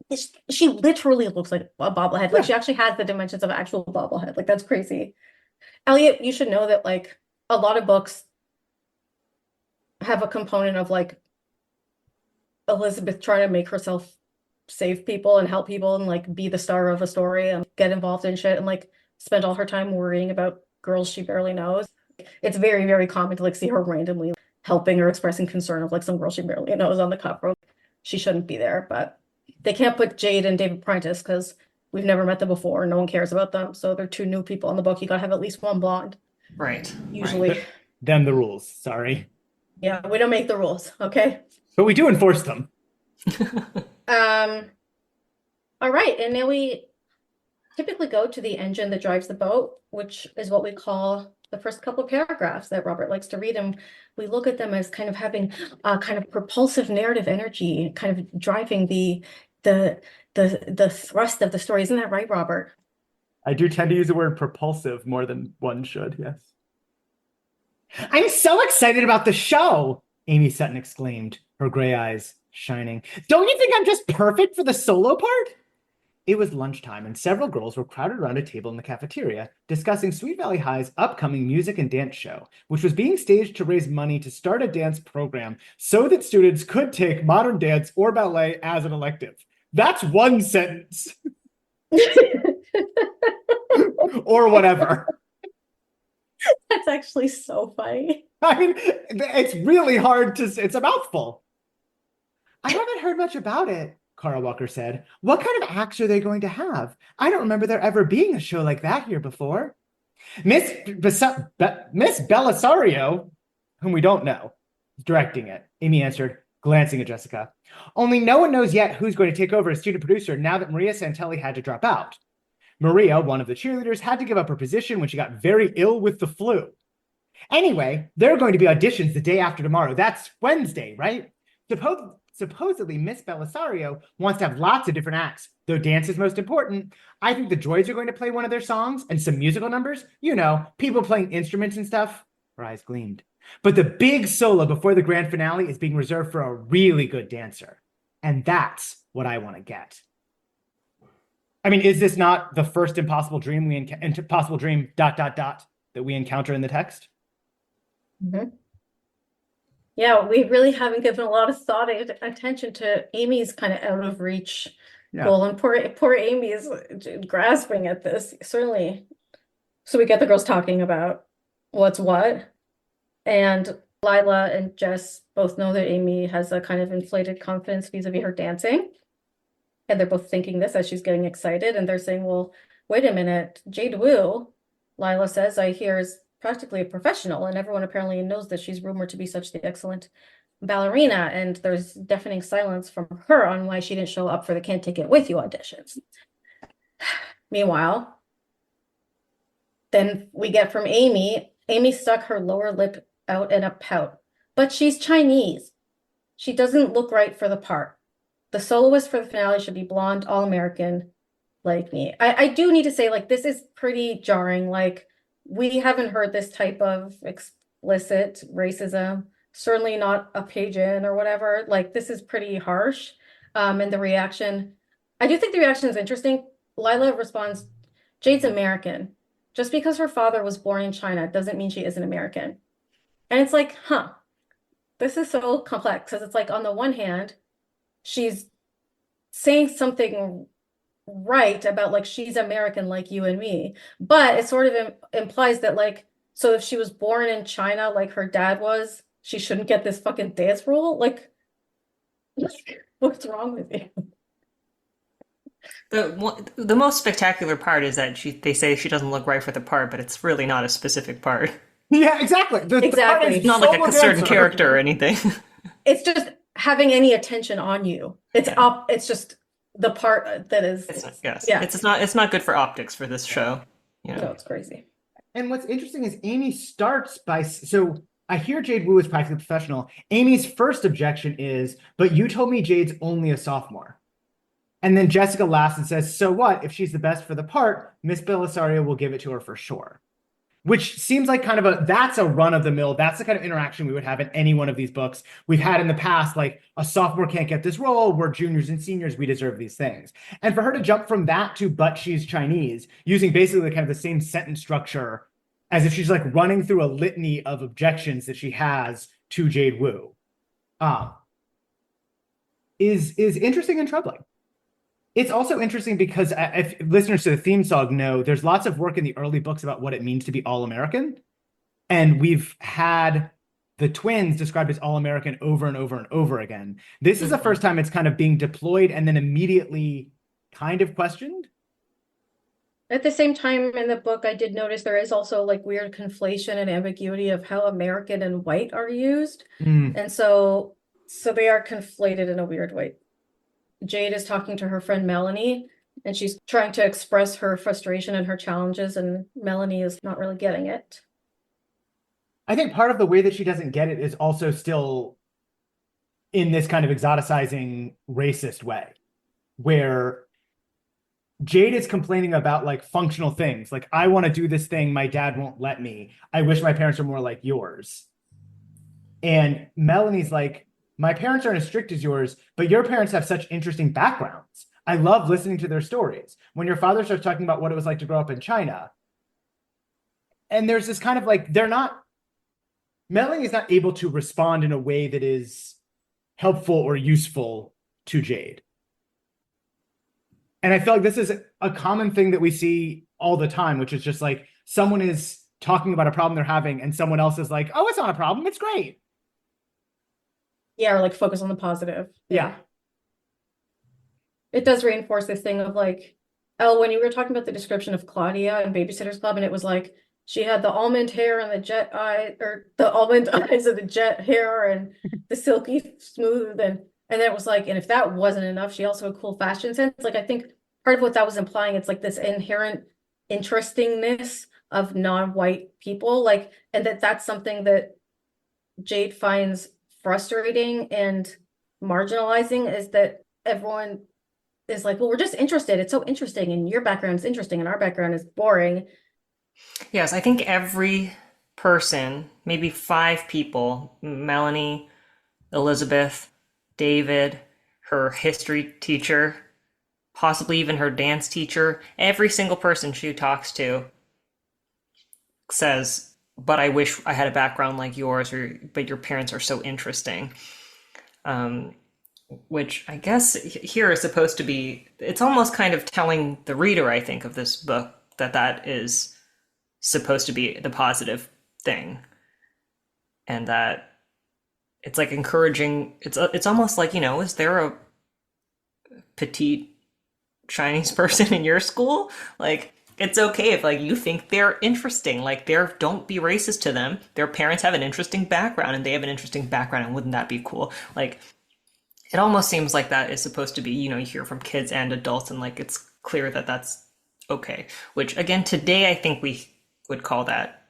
bobblehead. she literally looks like a bobblehead. Like Yeah. she actually has the dimensions of an actual bobblehead. Like that's crazy. Elliot, you should know that like a lot of books have a component of like Elizabeth trying to make herself save people and help people and like be the star of a story and get involved in shit and like spend all her time worrying about girls she barely knows. It's very, very common to like see her randomly helping or expressing concern of like some girl she barely knows on the cover. She shouldn't be there, but they can't put Jade and David Prentice because we've never met them before. No one cares about them. So they're two new people in the book. You gotta have at least one blonde. Right. Usually. Right. Them the rules. Sorry. Yeah, we don't make the rules, okay? But we do enforce them. All right, and now we typically go to the engine that drives the boat, which is what we call the first couple of paragraphs that Robert likes to read, and we look at them as kind of having a kind of propulsive narrative energy, kind of driving the thrust of the story. Isn't that right, Robert? I do tend to use the word propulsive more than one should, yes. I'm so excited about the show, Amy Sutton exclaimed, her gray eyes shining. Don't you think I'm just perfect for the solo part? It was lunchtime, and several girls were crowded around a table in the cafeteria discussing Sweet Valley High's upcoming music and dance show, which was being staged to raise money to start a dance program so that students could take modern dance or ballet as an elective. That's one sentence. Or whatever. That's actually so funny. I mean, it's really hard to say. It's a mouthful. I haven't heard much about it, Carl Walker said. What kind of acts are they going to have? I don't remember there ever being a show like that here before. Miss Belisario, whom we don't know, is directing it, Amy answered, glancing at Jessica. Only no one knows yet who's going to take over as student producer now that Maria Santelli had to drop out. Maria, one of the cheerleaders, had to give up her position when she got very ill with the flu. Anyway, there are going to be auditions the day after tomorrow. That's Wednesday, right? Supposedly, Miss Belisario wants to have lots of different acts, though dance is most important. I think the Droids are going to play one of their songs and some musical numbers. You know, people playing instruments and stuff. Her eyes gleamed. But the big solo before the grand finale is being reserved for a really good dancer. And that's what I want to get. I mean, is this not the first impossible dream that we encounter in the text? Mm-hmm. Yeah, we really haven't given a lot of thought and attention to Amy's kind of out of reach goal, and poor Amy is grasping at this, certainly. So we get the girls talking about what's what, and Lila and Jess both know that Amy has a kind of inflated confidence vis-a-vis her dancing, and they're both thinking this as she's getting excited, and they're saying, well, wait a minute, Jade Wu, Lila says, I hear is practically a professional, and everyone apparently knows that she's rumored to be such the excellent ballerina, and there's deafening silence from her on why she didn't show up for the Can't Take It With You auditions. Meanwhile, then we get from Amy. Amy stuck her lower lip out in a pout, but she's Chinese. She doesn't look right for the part. The soloist for the finale should be blonde, all-American, like me. I do need to say, like, this is pretty jarring. Like, we haven't heard this type of explicit racism, certainly not a page in or whatever. Like, this is pretty harsh. And the reaction, I do think the reaction is interesting. Lila responds, Jade's American. Just because her father was born in China doesn't mean she isn't American. And it's like, huh, this is so complex, because it's like, on the one hand, she's saying something right about, like, she's American like you and me, but it sort of implies that, like, so if she was born in China like her dad was, she shouldn't get this fucking dance rule? Like, what's wrong with you? The most spectacular part is that they say she doesn't look right for the part, but it's really not a specific part. Yeah, exactly. The part Exactly. is It's not like solo a certain dancer. character or anything. It's just having any attention on you. It's Yeah. up. It's just the part that is. Yes, Yeah. it's not good for optics for this show. You No, know, it's crazy. And what's interesting is Amy starts by, so I hear Jade Wu is practically professional. Amy's first objection is, but you told me Jade's only a sophomore. And then Jessica laughs and says, so what? If she's the best for the part, Miss Belisario will give it to her for sure. Which seems like kind of that's a run of the mill. That's the kind of interaction we would have in any one of these books. We've had in the past, like, a sophomore can't get this role. We're juniors and seniors. We deserve these things. And for her to jump from that to, but she's Chinese, using basically kind of the same sentence structure as if she's like running through a litany of objections that she has to Jade Wu, is interesting and troubling. It's also interesting because if listeners to the theme song know, there's lots of work in the early books about what it means to be all-American. And we've had the twins described as all-American over and over and over again. This is the first time it's kind of being deployed and then immediately kind of questioned. At the same time in the book, I did notice there is also, like, weird conflation and ambiguity of how American and white are used. And so they are conflated in a weird way. Jade is talking to her friend Melanie, and she's trying to express her frustration and her challenges, and Melanie is not really getting it. I think part of the way that she doesn't get it is also still in this kind of exoticizing racist way, where Jade is complaining about, like, functional things. Like, I want to do this thing, my dad won't let me. I wish my parents were more like yours. And Melanie's like, my parents aren't as strict as yours, but your parents have such interesting backgrounds. I love listening to their stories. When your father starts talking about what it was like to grow up in China, and there's this kind of, like, Melanie is not able to respond in a way that is helpful or useful to Jade. And I feel like this is a common thing that we see all the time, which is just like someone is talking about a problem they're having and someone else is like, oh, it's not a problem, it's great. Yeah, or like focus on the positive. Yeah. It does reinforce this thing of, like, Elle, when you were talking about the description of Claudia in Babysitter's Club, and it was like she had the almond hair and the jet eye, or the almond eyes and the jet hair and the silky smooth, and then it was like, and if that wasn't enough, she also had cool fashion sense. Like, I think part of what that was implying, it's like this inherent interestingness of non-white people, like, and that's something that Jade finds frustrating and marginalizing, is that everyone is like, well, we're just interested. It's so interesting, and your background is interesting, and our background is boring. Yes, I think every person, maybe 5 people, Melanie, Elizabeth, David, her history teacher, possibly even her dance teacher, every single person she talks to says, but I wish I had a background like yours, but your parents are so interesting. Which I guess here is supposed to be, it's almost kind of telling the reader, I think, of this book that is supposed to be the positive thing. And that it's like encouraging, it's almost like, is there a petite Chinese person in your school? Like, it's okay if like you think they're interesting. Like they're don't be racist to them. Their parents have an interesting background and they have an interesting background and wouldn't that be cool? Like it almost seems like that is supposed to be, you hear from kids and adults and like it's clear that that's okay. Which again, today I think we would call that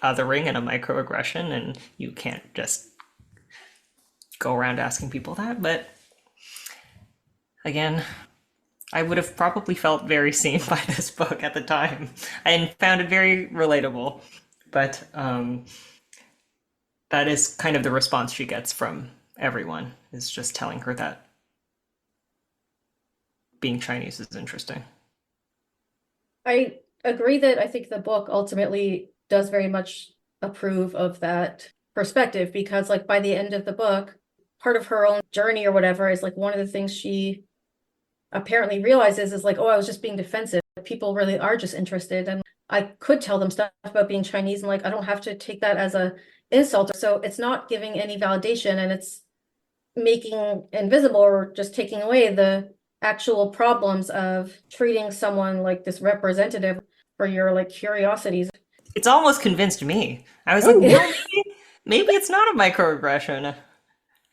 othering and a microaggression and you can't just go around asking people that, but again, I would have probably felt very seen by this book at the time and found it very relatable. But that is kind of the response she gets from everyone, is just telling her that being Chinese is interesting. I agree that I think the book ultimately does very much approve of that perspective because like by the end of the book, part of her own journey or whatever is like one of the things she apparently realizes is like, oh, I was just being defensive. People really are just interested. And I could tell them stuff about being Chinese and like, I don't have to take that as a insult. So it's not giving any validation and it's making invisible or just taking away the actual problems of treating someone like this representative for your like curiosities. It's almost convinced me. I was like, Ooh. maybe it's not a microaggression.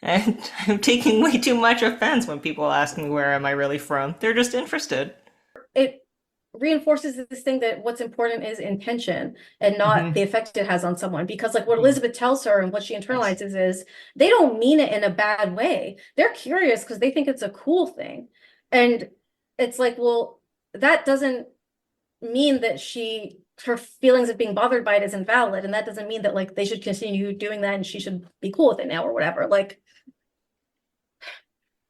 And I'm taking way too much offense when people ask me where am I really from. They're just interested. It reinforces this thing that what's important is intention and not the effect it has on someone. Because like what Elizabeth tells her and what she internalizes is they don't mean it in a bad way. They're curious because they think it's a cool thing. And it's like, well, that doesn't mean that her feelings of being bothered by it is invalid. And that doesn't mean that like they should continue doing that and she should be cool with it now or whatever. Like,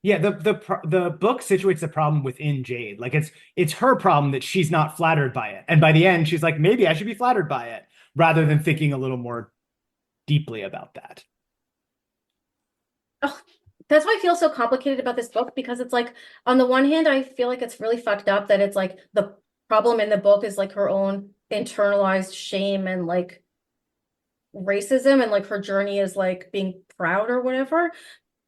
Yeah, the book situates the problem within Jade. Like it's her problem that she's not flattered by it. And by the end, she's like, maybe I should be flattered by it, rather than thinking a little more deeply about that. oh, that's why I feel so complicated about this book because it's like, on the one hand, I feel like it's really fucked up that it's like the problem in the book is like her own internalized shame and like racism and like her journey is like being proud or whatever,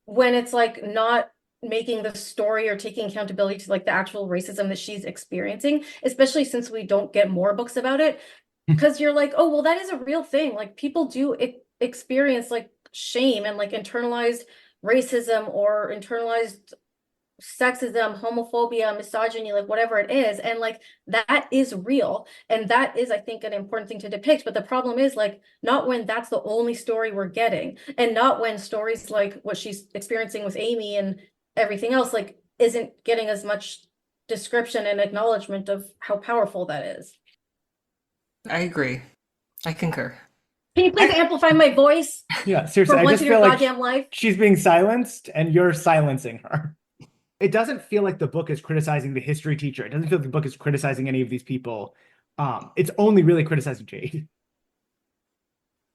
when it's like not making the story or taking accountability to like the actual racism that she's experiencing, especially since we don't get more books about it. Because you're like, oh, well, that is a real thing. Like people do experience like shame and like internalized racism or internalized sexism, homophobia, misogyny, like whatever it is. And like that is real. And that is, I think, an important thing to depict. But the problem is like not when that's the only story we're getting, and not when stories like what she's experiencing with Amy and everything else like isn't getting as much description and acknowledgement of how powerful that is. I agree. I concur. Can you please amplify my voice Yeah, for seriously, I once just in your feel like goddamn life? she's being silenced and you're silencing her. It doesn't feel like the book is criticizing the history teacher. It doesn't feel like the book is criticizing any of these people. It's only really criticizing Jade.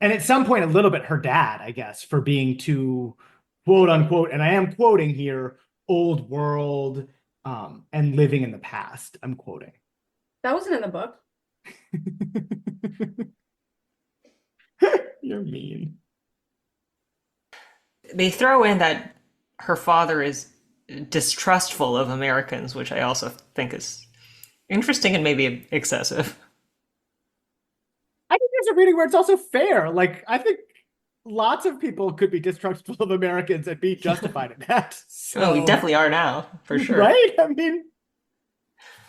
And at some point, a little bit her dad, I guess, for being too, quote unquote, and I am quoting here, old world, and living in the past. I'm quoting. That wasn't in the book. You're mean. They throw in that her father is distrustful of Americans, which I also think is interesting and maybe excessive. I think there's a reading where it's also fair. Like, I think lots of people could be distrustful of Americans and be justified in that. Oh, we So, definitely are now, for sure. right? I mean,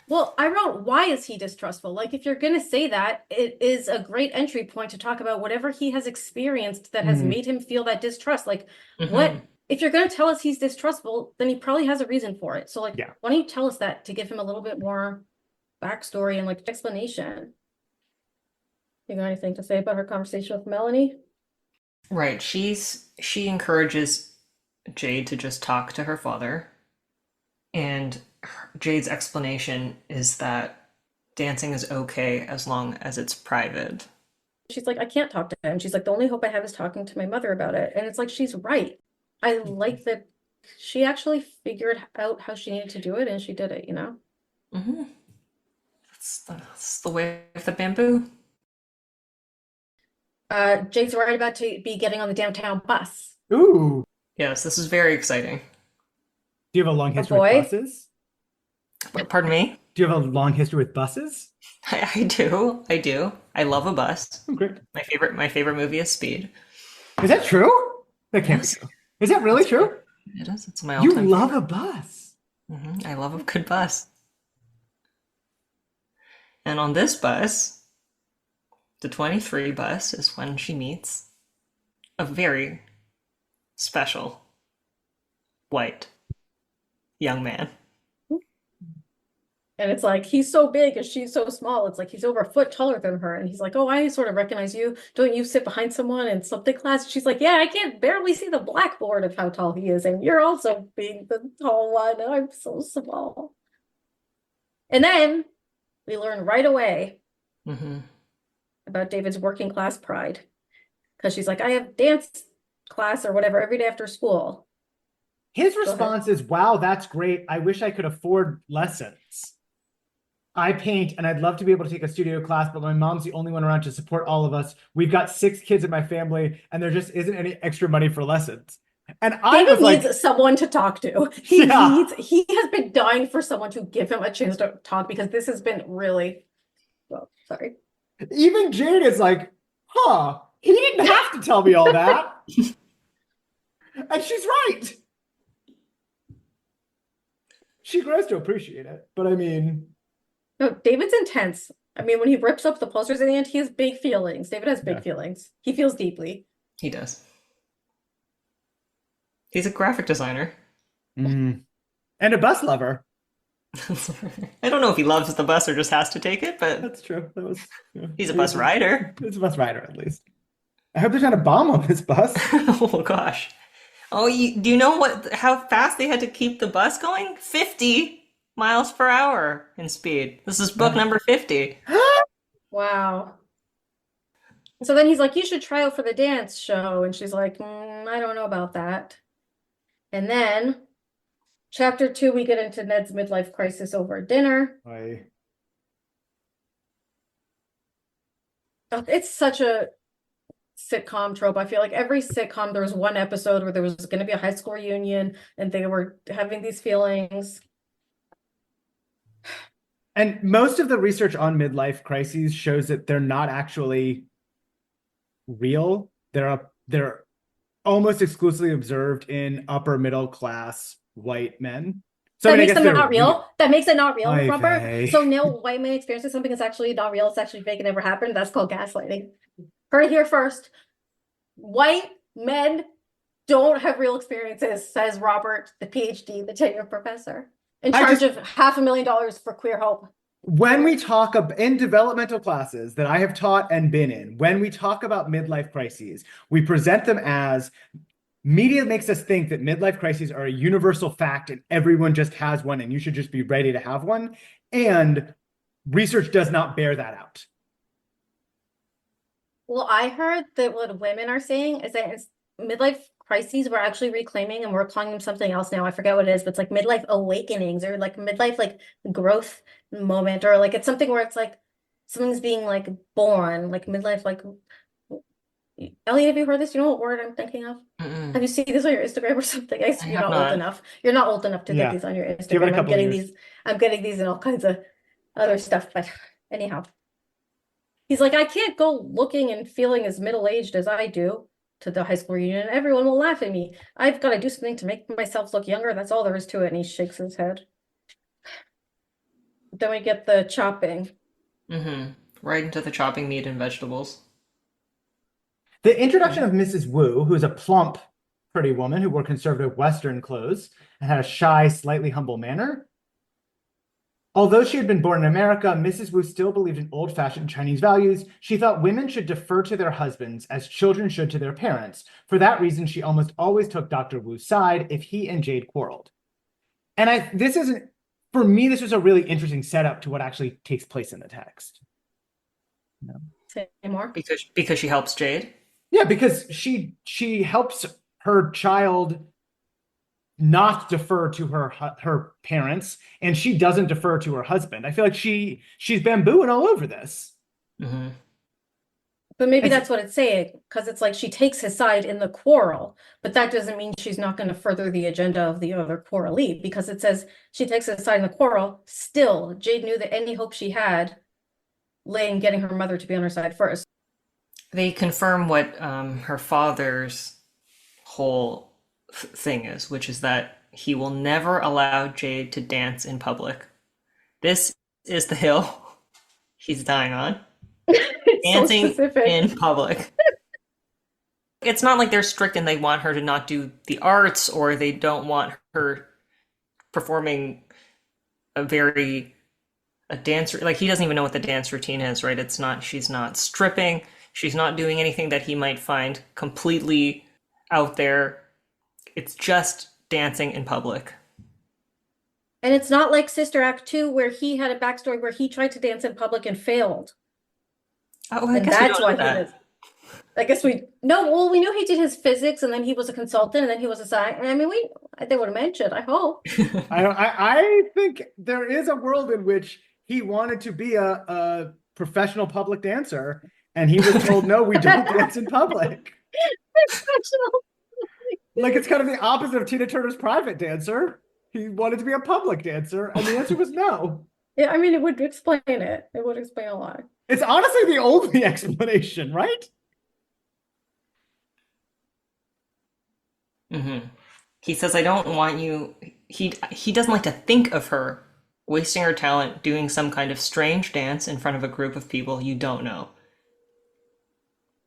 Well, I wrote, why is he distrustful? Like, if you're going to say that, it is a great entry point to talk about whatever he has experienced that has made him feel that distrust. Like, what, if you're going to tell us he's distrustful, then he probably has a reason for it. So, like, Yeah. why don't you tell us that to give him a little bit more backstory and, like, explanation? You got anything to say about her conversation with Melanie? Right. She encourages Jade to just talk to her father. And Jade's explanation is that dancing is okay as long as it's private. She's like, I can't talk to him. She's like, the only hope I have is talking to my mother about it. And it's like, she's right. I like that she actually figured out how she needed to do it and she did it, you know? Mm-hmm. That's the way of the bamboo. Jake's right about to be getting on the downtown bus. ooh. Yes, this is very exciting. Do you have a long history boy? with buses? Pardon me? Do you have a long history with buses? I do. I do. I love a bus. Oh, great. My favorite movie is Speed. Is that true? That can't be Yes, true. Is that really true? it is. It's my You all-time love favorite. a bus. I love a good bus. And on this bus, the 23 bus, is when she meets a very special white young man. And it's like, he's so big and she's so small. It's like he's over a foot taller than her. And he's like, oh, I sort of recognize you. Don't you sit behind someone in something class? She's like, yeah, I can't barely see the blackboard of how tall he is. And you're also being the tall one. And I'm so small. And then we learn right away Mm-hmm. about David's working class pride. Because she's like, I have dance class or whatever every day after school. His Go ahead. response is, wow, that's great. I wish I could afford lessons. I paint and I'd love to be able to take a studio class, but my mom's the only one around to support all of us. We've got 6 kids in my family and there just isn't any extra money for lessons. And I David was like, needs someone to talk to. He has been dying for someone to give him a chance to talk because this has been really, well, sorry. even Jade is like, huh, he didn't have to tell me all that. And she's right. She grows to appreciate it. But I mean, No, David's intense. I mean, when he rips up the posters at the end, he has big feelings. David has big Yeah. feelings. He feels deeply. He does. He's a graphic designer. and a bus lover. I don't know if he loves the bus or just has to take it, but That's true. That was. Yeah. he's a bus rider. He's a bus rider, at least. I hope there's not a bomb on this bus. Oh gosh. Oh, do you know how fast they had to keep the bus going? 50 miles per hour in speed. This is book number 50. Wow. So then he's like, you should try out for the dance show. And she's like, I don't know about that. And then chapter 2, we get into Ned's midlife crisis over dinner. I- Oh, it's such a sitcom trope. I feel like every sitcom, there was one episode where there was going to be a high school reunion and they were having these feelings. And most of the research on midlife crises shows that they're not actually real. They're almost exclusively observed in upper middle class white men. So That I mean, I makes guess them they're not real. That makes it not real, Oy Robert. vey. So no white man experiences something that's actually not real. It's actually fake. It never happened. That's called gaslighting. Heard it here first. White men don't have real experiences, says Robert, the PhD, the tenured professor, in I charge just- of $500,000 for Queer Hope. When we talk in developmental classes that I have taught and been in, when we talk about midlife crises, we present them as media makes us think that midlife crises are a universal fact and everyone just has one and you should just be ready to have one. And research does not bear that out. Well, I heard that what women are saying is that it's midlife crises we're actually reclaiming and we're calling them something else now. I forget what it is, but it's like midlife awakenings or like midlife like growth moment, or like it's something where it's like something's being like born, like midlife, like Elliot, have you heard this? You know what word I'm thinking of? Mm-mm. Have you seen this on your Instagram or something? I guess I you're have not old not. enough. You're not old enough to Yeah. get these on your Give it a Instagram. I'm couple getting years. these, I'm getting these in all kinds of other stuff, but anyhow. He's like, I can't go looking and feeling as middle-aged as I do to the high school reunion. Everyone will laugh at me. I've got to do something to make myself look younger. That's all there is to it. And he shakes his head. Then we get the chopping. Mm-hmm. Right into the chopping meat and vegetables. The introduction of Mrs. Wu, who is a plump, pretty woman who wore conservative Western clothes and had a shy, slightly humble manner. Although she had been born in America, Mrs. Wu still believed in old-fashioned Chinese values. She thought women should defer to their husbands as children should to their parents. For that reason, she almost always took Dr. Wu's side if he and Jade quarreled. And for me, this was a really interesting setup to what actually takes place in the text. Say more. Because she helps Jade. Yeah, because she helps her child not defer to her parents, and she doesn't defer to her husband. I feel like she's bambooing all over this. Mm-hmm. But maybe And that's what it's saying, because it's like she takes his side in the quarrel, but that doesn't mean she's not going to further the agenda of the other quarrelee, because it says she takes his side in the quarrel. Still, Jade knew that any hope she had lay in getting her mother to be on her side first. They confirm what her father's whole thing is, which is that he will never allow Jade to dance in public. This is the hill he's dying on. It's so Dancing specific. in public. It's not like they're strict and they want her to not do the arts or they don't want her performing a dance, like he doesn't even know what the dance routine is, right? It's not, she's not stripping, she's not doing anything that he might find completely out there. It's just dancing in public. And it's not like Sister Act 2, where he had a backstory where he tried to dance in public and failed. Oh, I And guess we that's don't why know he that. did. I guess we no, well, we know he did his physics and then he was a consultant and then he was a science. I mean, they would have mentioned, I hope. I think there is a world in which he wanted to be a professional public dancer, and he was told, no, we don't dance in public. Like, it's kind of the opposite of Tina Turner's private dancer. He wanted to be a public dancer, and the answer was no. Yeah, I mean, it would explain it. It would explain a lot. It's honestly the only explanation, right? He says, I don't want you. He doesn't like to think of her wasting her talent doing some kind of strange dance in front of a group of people you don't know.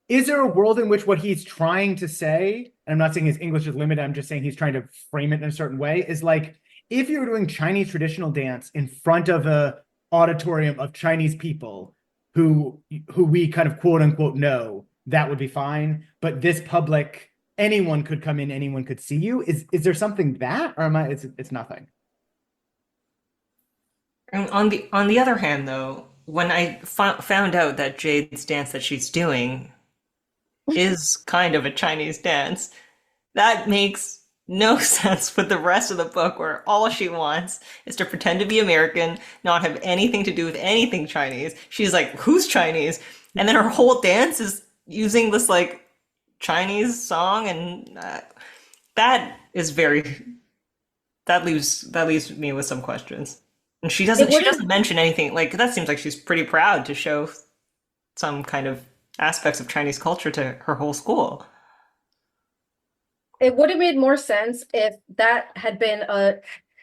Is there a world in which what he's trying to say, and I'm not saying his English is limited, I'm just saying he's trying to frame it in a certain way, is like, if you were doing Chinese traditional dance in front of a auditorium of Chinese people who we kind of quote unquote know, that would be fine. But this public, anyone could come in, anyone could see you. Is there something that, or am I? It's nothing. And on the other hand, though, when I found out that Jade's dance that she's doing is kind of a Chinese dance, that makes no sense with the rest of the book, where all she wants is to pretend to be American, not have anything to do with anything Chinese. She's like, who's Chinese? And then her whole dance is using this like Chinese song, and that is that leaves me with some questions. And she doesn't mention anything. Like, that seems like she's pretty proud to show some kind of aspects of Chinese culture to her whole school. It would have made more sense if that had been a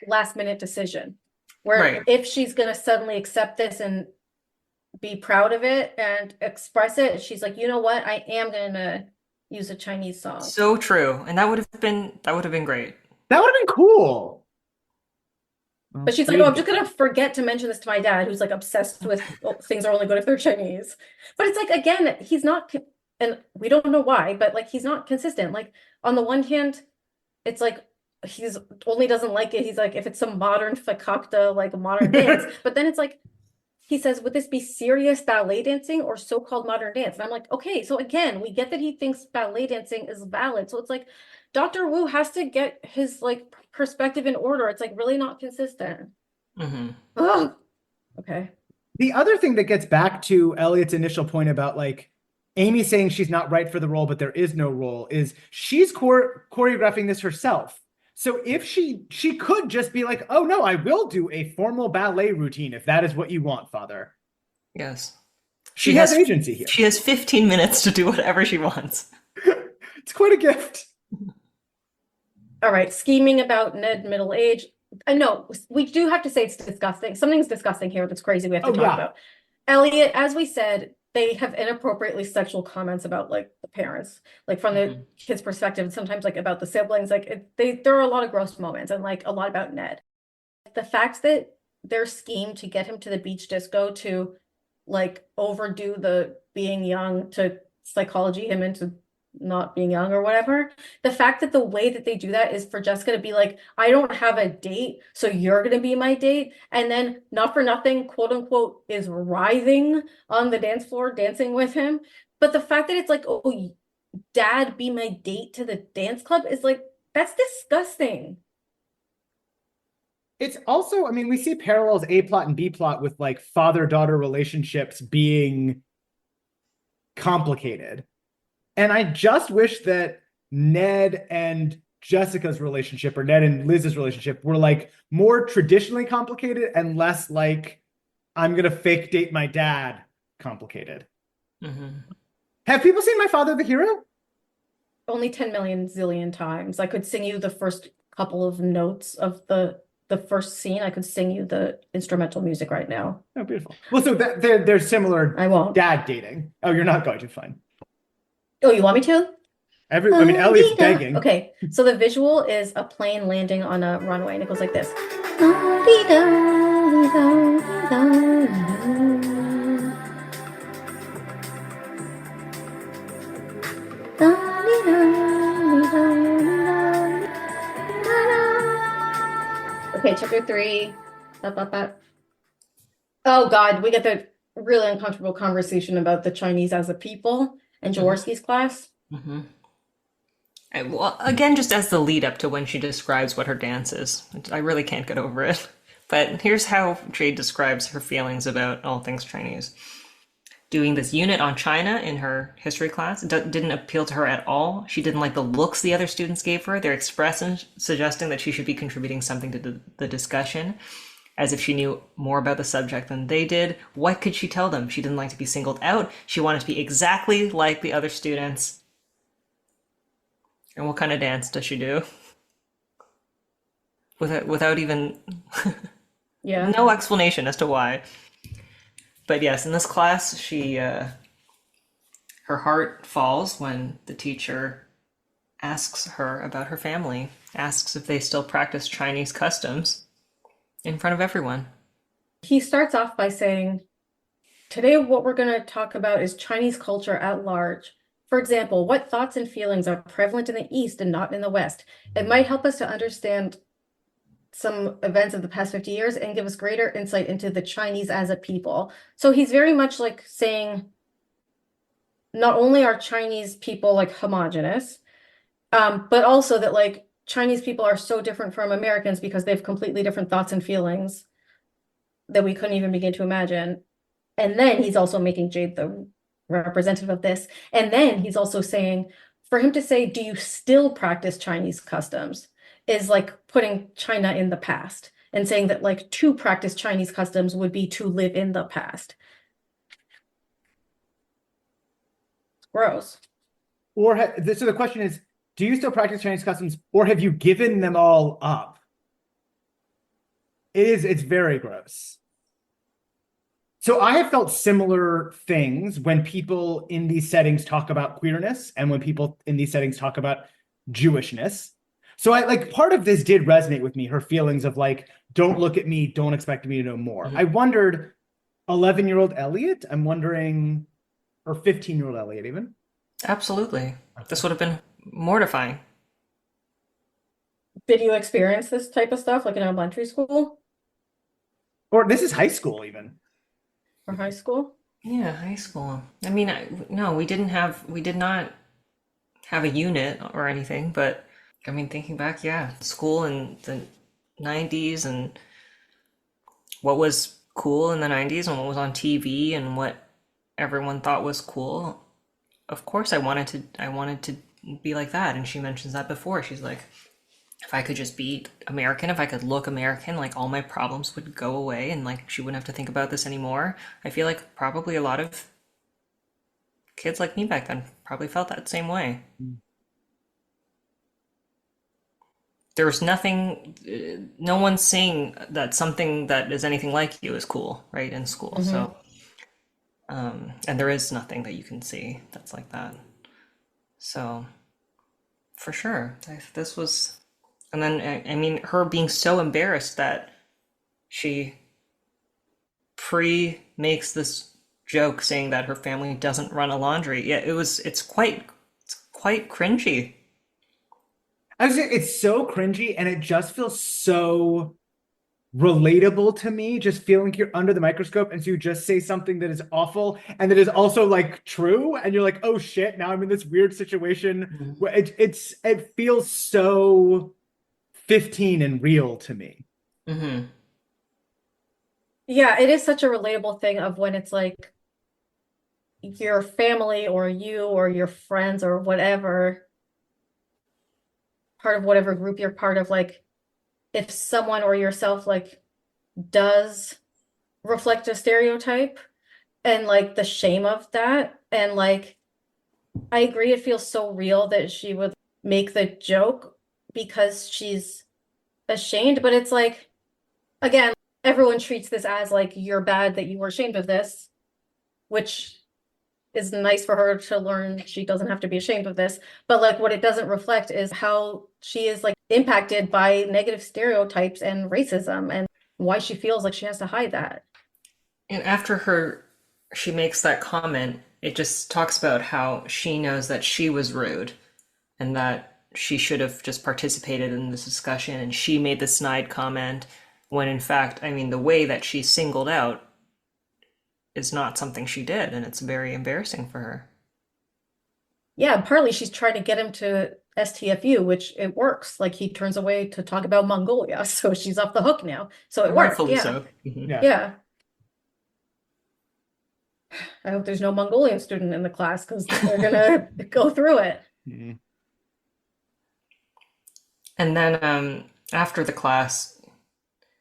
last minute decision, where Right. if she's going to suddenly accept this and be proud of it and express it, she's like, you know what, I am going to use a Chinese song. So true. And that would have been great. That would have been cool. But she's like, oh, I'm just gonna forget to mention this to my dad, who's like obsessed with things are only good if they're Chinese. But it's like, again, he's not, and we don't know why, but like he's not consistent. Like, on the one hand, it's like he's only doesn't like it. He's like, if it's some modern fakakta, like a modern dance. But then it's like, he says, would this be serious ballet dancing or so-called modern dance? And I'm like, okay, so again, we get that he thinks ballet dancing is valid. So it's like, Dr. Wu has to get his like perspective in order. It's like really not consistent. Ugh. Okay. The other thing that gets back to Elliot's initial point about like Amy saying she's not right for the role, but there is no role, is she's choreographing this herself. So if she could just be like, oh no, I will do a formal ballet routine if that is what you want, Father. Yes. She has agency here. She has 15 minutes to do whatever she wants. It's quite a gift. All right, scheming about Ned middle age. I know we do have to say it's disgusting. Something's disgusting here that's crazy we have to talk about. Elliot, as we said, they have inappropriately sexual comments about like the parents, like from the kid's perspective, and sometimes like about the siblings. Like there are a lot of gross moments and like a lot about Ned. The fact that their scheme to get him to the beach disco to like overdo the being young, to psychology him into not being young or whatever, the fact that the way that they do that is for Jessica to be like, I don't have a date, so you're gonna be my date, and then not for nothing, quote unquote, is writhing on the dance floor dancing with him. But the fact that it's like, oh, dad, be my date to the dance club is like, that's disgusting. It's also, I mean, we see parallels A plot and B plot with like father-daughter relationships being complicated. And I just wish that Ned and Jessica's relationship, or Ned and Liz's relationship, were like more traditionally complicated and less like I'm gonna fake date my dad complicated. Have people seen My Father the Hero? Only 10 million zillion times. I could sing you the first couple of notes of the first scene. I could sing you the instrumental music right now. Oh, beautiful. Well, so they're similar I won't. dad dating. Oh, you're not going to, fine. Oh, you want me to? I mean, Elliot's begging. Okay, so the visual is a plane landing on a runway, and it goes like this. Okay, chapter 3. Oh God, we get the really uncomfortable conversation about the Chinese as a people in Jaworski's class. Well, again, just as the lead up to when she describes what her dance is. I really can't get over it. But here's how Jade describes her feelings about all things Chinese. Doing this unit on China in her history class didn't appeal to her at all. She didn't like the looks the other students gave her. They're expressing, suggesting that she should be contributing something to the discussion, as if she knew more about the subject than they did. What could she tell them? She didn't like to be singled out. She wanted to be exactly like the other students. And what kind of dance does she do? Without even no explanation as to why. But yes, in this class, her heart falls when the teacher asks her about her family, asks if they still practice Chinese customs in front of everyone. He starts off by saying, today what we're going to talk about is Chinese culture at large. For example, what thoughts and feelings are prevalent in the East and not in the West? It might help us to understand some events of the past 50 years and give us greater insight into the Chinese as a people. So he's very much like saying, not only are Chinese people like homogenous, but also that like Chinese people are so different from Americans because they have completely different thoughts and feelings that we couldn't even begin to imagine. And then he's also making Jade the representative of this. And then he's also saying, for him to say, do you still practice Chinese customs, is like putting China in the past and saying that like to practice Chinese customs would be to live in the past. Gross. So the question is, do you still practice Chinese customs, or have you given them all up? It's very gross. So I have felt similar things when people in these settings talk about queerness and when people in these settings talk about Jewishness. So I like part of this did resonate with me, her feelings of like, don't look at me, don't expect me to know more. I wondered, 11-year-old Elliot, I'm wondering, or 15-year-old Elliot even. Absolutely. This would have been mortifying. Did you experience this type of stuff like in elementary school Or this is high school even. or high school? Yeah, high school. I mean, no, we did not have a unit or anything, but I mean, thinking back, yeah, school in the 90s and what was cool in the 90s and what was on TV and what everyone thought was cool. Of course, I wanted to be like that. And she mentions that before. She's like, if I could just be American, if I could look American, like all my problems would go away and like she wouldn't have to think about this anymore. I feel like probably a lot of kids like me back then probably felt that same way. There was nothing, no one's saying that something that is anything like you is cool, right, in school. So, and there is nothing that you can see that's like that. So, for sure, this was, and then, I mean, her being so embarrassed that she makes this joke saying that her family doesn't run a laundry. Yeah, it's quite cringy. I was saying, it's so cringy and it just feels so relatable to me, just feeling like you're under the microscope and so you just say something that is awful and that is also like true and you're like, oh shit, now I'm in this weird situation where it feels so 15 and real to me. Yeah, it is such a relatable thing of when it's like your family or you or your friends or whatever, part of whatever group you're part of, like if someone or yourself like does reflect a stereotype and like the shame of that, and like I agree it feels so real that she would make the joke because she's ashamed, but it's like, again, everyone treats this as like you're bad that you were ashamed of this, which is nice for her to learn she doesn't have to be ashamed of this. But like what it doesn't reflect is how she is like impacted by negative stereotypes and racism, and why she feels like she has to hide that. And after she makes that comment, it just talks about how she knows that she was rude and that she should have just participated in this discussion, and she made the snide comment when in fact, I mean, the way that she's singled out is not something she did, and it's very embarrassing for her. Yeah, partly she's trying to get him to STFU, which it works. Like he turns away to talk about Mongolia, so she's off the hook now. So it worked. Rightfully Yeah. so. Mhm. Yeah. Yeah. I hope there's no Mongolian student in the class because they're gonna go through it. Mhm. And then after the class,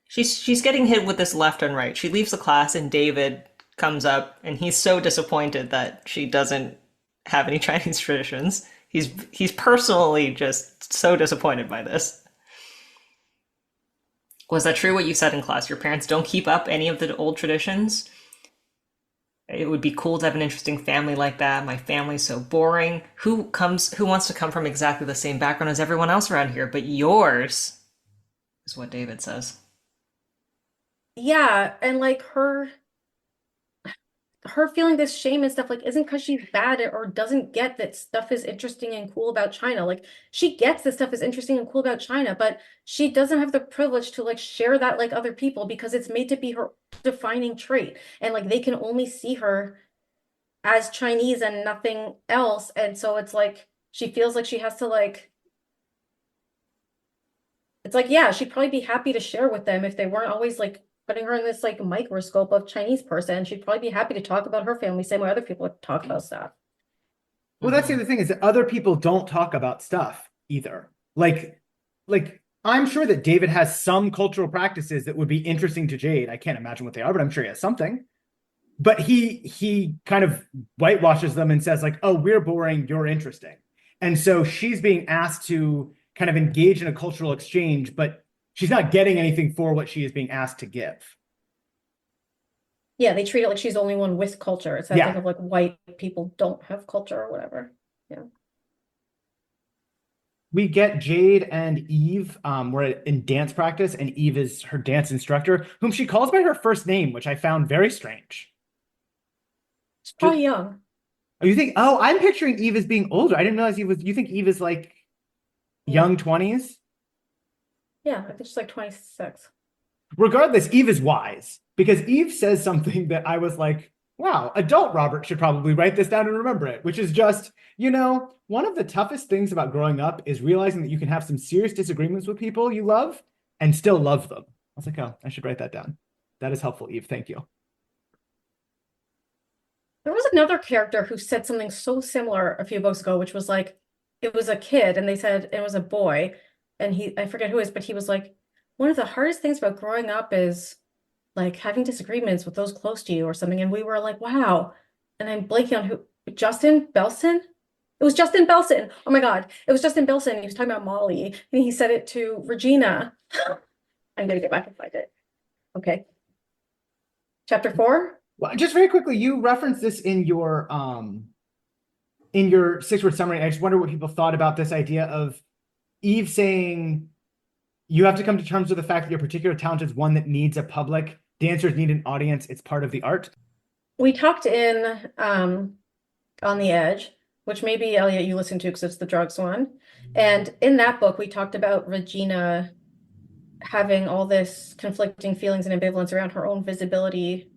she's getting hit with this left and right. She leaves the class, and David comes up, and he's so disappointed that she doesn't have any Chinese traditions. He's personally just so disappointed by this. Was that true what you said in class? Your parents don't keep up any of the old traditions? It would be cool to have an interesting family like that. My family's so boring. Who wants to come from exactly the same background as everyone else around here? But yours is what David says. Yeah, and like her feeling this shame and stuff like isn't because she's bad or doesn't get that stuff is interesting and cool about China. Like she gets that stuff is interesting and cool about China, but she doesn't have the privilege to like share that like other people because it's made to be her defining trait. And like they can only see her as Chinese and nothing else. And so it's like she feels like she has to like, it's like, yeah, she'd probably be happy to share with them if they weren't always like putting her in this like microscope of Chinese person. She'd probably be happy to talk about her family same way other people would talk about stuff. Well, that's the other thing, is that other people don't talk about stuff either. Like I'm sure that David has some cultural practices that would be interesting to Jade. I can't imagine what they are, but I'm sure he has something. But he kind of whitewashes them and says like, "Oh, we're boring, you're interesting." And so she's being asked to kind of engage in a cultural exchange, but she's not getting anything for what she is being asked to give. Yeah, they treat it like she's the only one with culture. It's that Yeah. thing of like white people don't have culture or whatever. Yeah. We get Jade and Eve. We're in dance practice, and Eve is her dance instructor, whom she calls by her first name, which I found very strange. She's probably young. Oh, you think? Oh, I'm picturing Eve as being older. I didn't realize Eve was. You think Eve is like young 20s? Yeah, I think she's like 26. Regardless, Eve is wise, because Eve says something that I was like, wow, adult Robert should probably write this down and remember it, which is just, one of the toughest things about growing up is realizing that you can have some serious disagreements with people you love and still love them. I was like, oh, I should write that down. That is helpful, Eve. Thank you. There was another character who said something so similar a few books ago, which was like, it was a kid and they said it was a boy. And I forget who it is, but he was like, one of the hardest things about growing up is like having disagreements with those close to you or something. And we were like, wow. And I'm blanking on who, Justin Belson? It was Justin Belson. Oh my God. It was Justin Belson. He was talking about Molly and he said it to Regina. I'm going to get back and find it. Okay. Chapter 4. Well, just very quickly, you referenced this in your 6-word summary. I just wonder what people thought about this idea of Eve saying, you have to come to terms with the fact that your particular talent is one that needs a public. Dancers need an audience. It's part of the art. We talked in On the Edge, which maybe Elliot you listened to because it's the drugs one. And in that book, we talked about Regina having all this conflicting feelings and ambivalence around her own visibility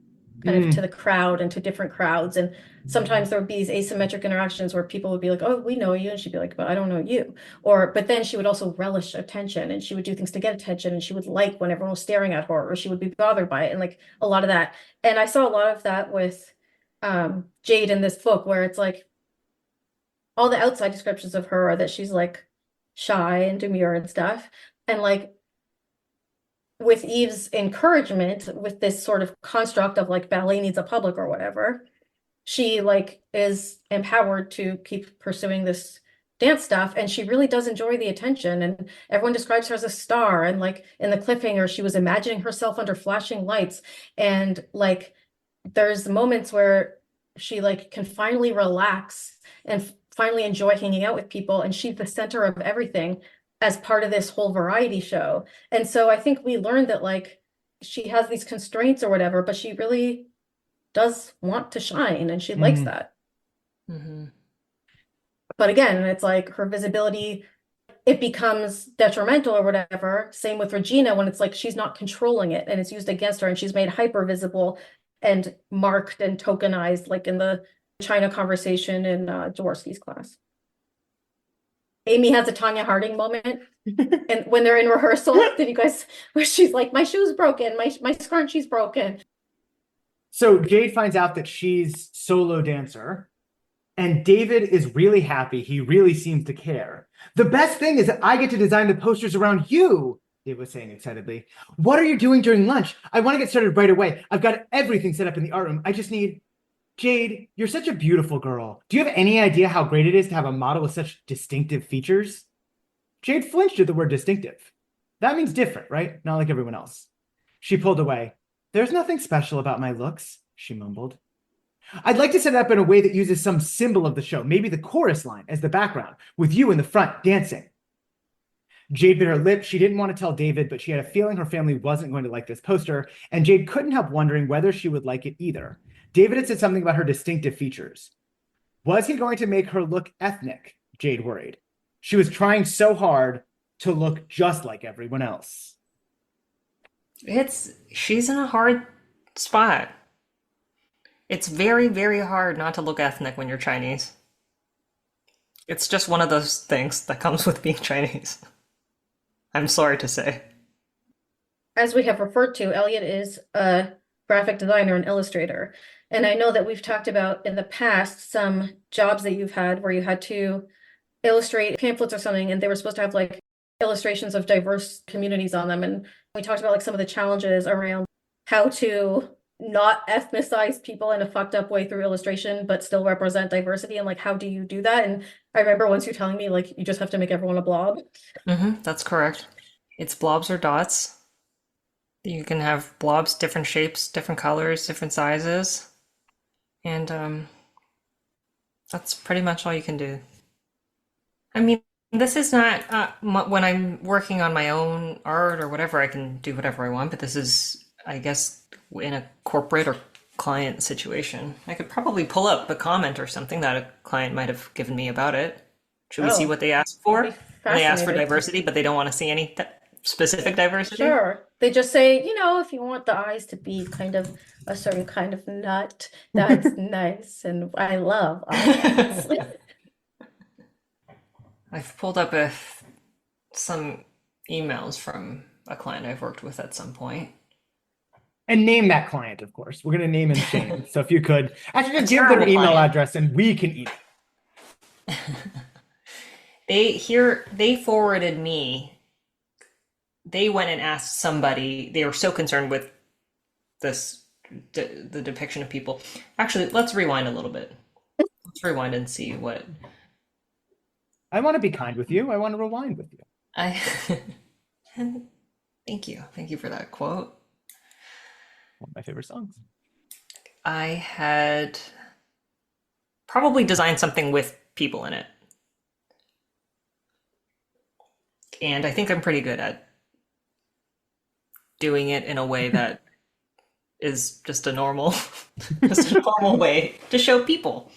kind of to the crowd and to different crowds. And sometimes there would be these asymmetric interactions where people would be like, oh, we know you. And she'd be like, but I don't know you. But then she would also relish attention and she would do things to get attention. And she would like when everyone was staring at her, or she would be bothered by it. And like a lot of that. And I saw a lot of that with Jade in this book, where it's like all the outside descriptions of her are that she's like shy and demure and stuff. And like with Eve's encouragement, with this sort of construct of like ballet needs a public or whatever, she like is empowered to keep pursuing this dance stuff, and she really does enjoy the attention, and everyone describes her as a star, and like in the cliffhanger she was imagining herself under flashing lights, and like there's moments where she like can finally relax and finally enjoy hanging out with people, and she's the center of everything as part of this whole variety show. And so I think we learned that like she has these constraints or whatever, but she really does want to shine, and she likes Mm. that. Hmm. But again, it's like her visibility, it becomes detrimental or whatever. Same with Regina, when it's like she's not controlling it and it's used against her, and she's made hyper visible and marked and tokenized, like in the China conversation in Jaworski's class. Amy has a Tanya Harding moment, and when they're in rehearsal, did you guys, where she's like, my shoe's broken, my scrunchie's broken. So Jade finds out that she's solo dancer, and David is really happy. He really seems to care. The best thing is that I get to design the posters around you, Dave was saying excitedly. What are you doing during lunch? I want to get started right away. I've got everything set up in the art room. I just need... Jade, you're such a beautiful girl. Do you have any idea how great it is to have a model with such distinctive features? Jade flinched at the word distinctive. That means different, right? Not like everyone else. She pulled away. There's nothing special about my looks, she mumbled. I'd like to set it up in a way that uses some symbol of the show, maybe the chorus line as the background, with you in the front dancing. Jade bit her lip. She didn't want to tell David, but she had a feeling her family wasn't going to like this poster, and Jade couldn't help wondering whether she would like it either. David had said something about her distinctive features. Was he going to make her look ethnic? Jade worried. She was trying so hard to look just like everyone else. She's in a hard spot. It's very, very hard not to look ethnic when you're Chinese. It's just one of those things that comes with being Chinese. I'm sorry to say. As we have referred to, Elliot is a graphic designer and illustrator. And I know that we've talked about in the past some jobs that you've had where you had to illustrate pamphlets or something, and they were supposed to have like illustrations of diverse communities on them. And we talked about like some of the challenges around how to not ethnicize people in a fucked up way through illustration, but still represent diversity. And like, how do you do that? And I remember once you telling me like, you just have to make everyone a blob. That's correct. It's blobs or dots. You can have blobs, different shapes, different colors, different sizes. And that's pretty much all you can do. I mean, this is not when I'm working on my own art or whatever, I can do whatever I want, but this is, I guess, in a corporate or client situation. I could probably pull up a comment or something that a client might have given me about it. Should we see what they asked for? I'd be They asked for fascinated. diversity, but they don't want to see any specific diversity? Sure. They just say, you know, if you want the eyes to be kind of a certain kind of nut, that's nice. And I love eyes. I've pulled up some emails from a client I've worked with at some point. And name that client, of course. We're going to name and shame. So if you could, actually just give their Terrible email client. address and we can eat it. They forwarded me. They went and asked somebody. They were so concerned with the depiction of people. Actually, let's rewind a little bit. Let's rewind and see what I want to be kind with you. I want to rewind with you. I. Thank you. Thank you for that quote. One of my favorite songs. I had probably designed something with people in it. And I think I'm pretty good at doing it in a way that is just a normal way to show people.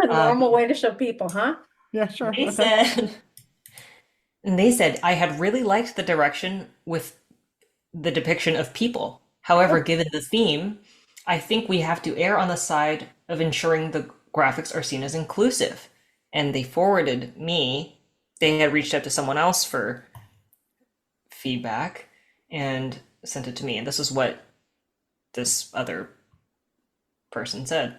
A normal way to show people, huh? Yeah, sure. They Okay. said, and they said I had really liked the direction with the depiction of people. However, given the theme, I think we have to err on the side of ensuring the graphics are seen as inclusive. And they forwarded me, they had reached out to someone else for feedback and sent it to me. And this is what this other person said.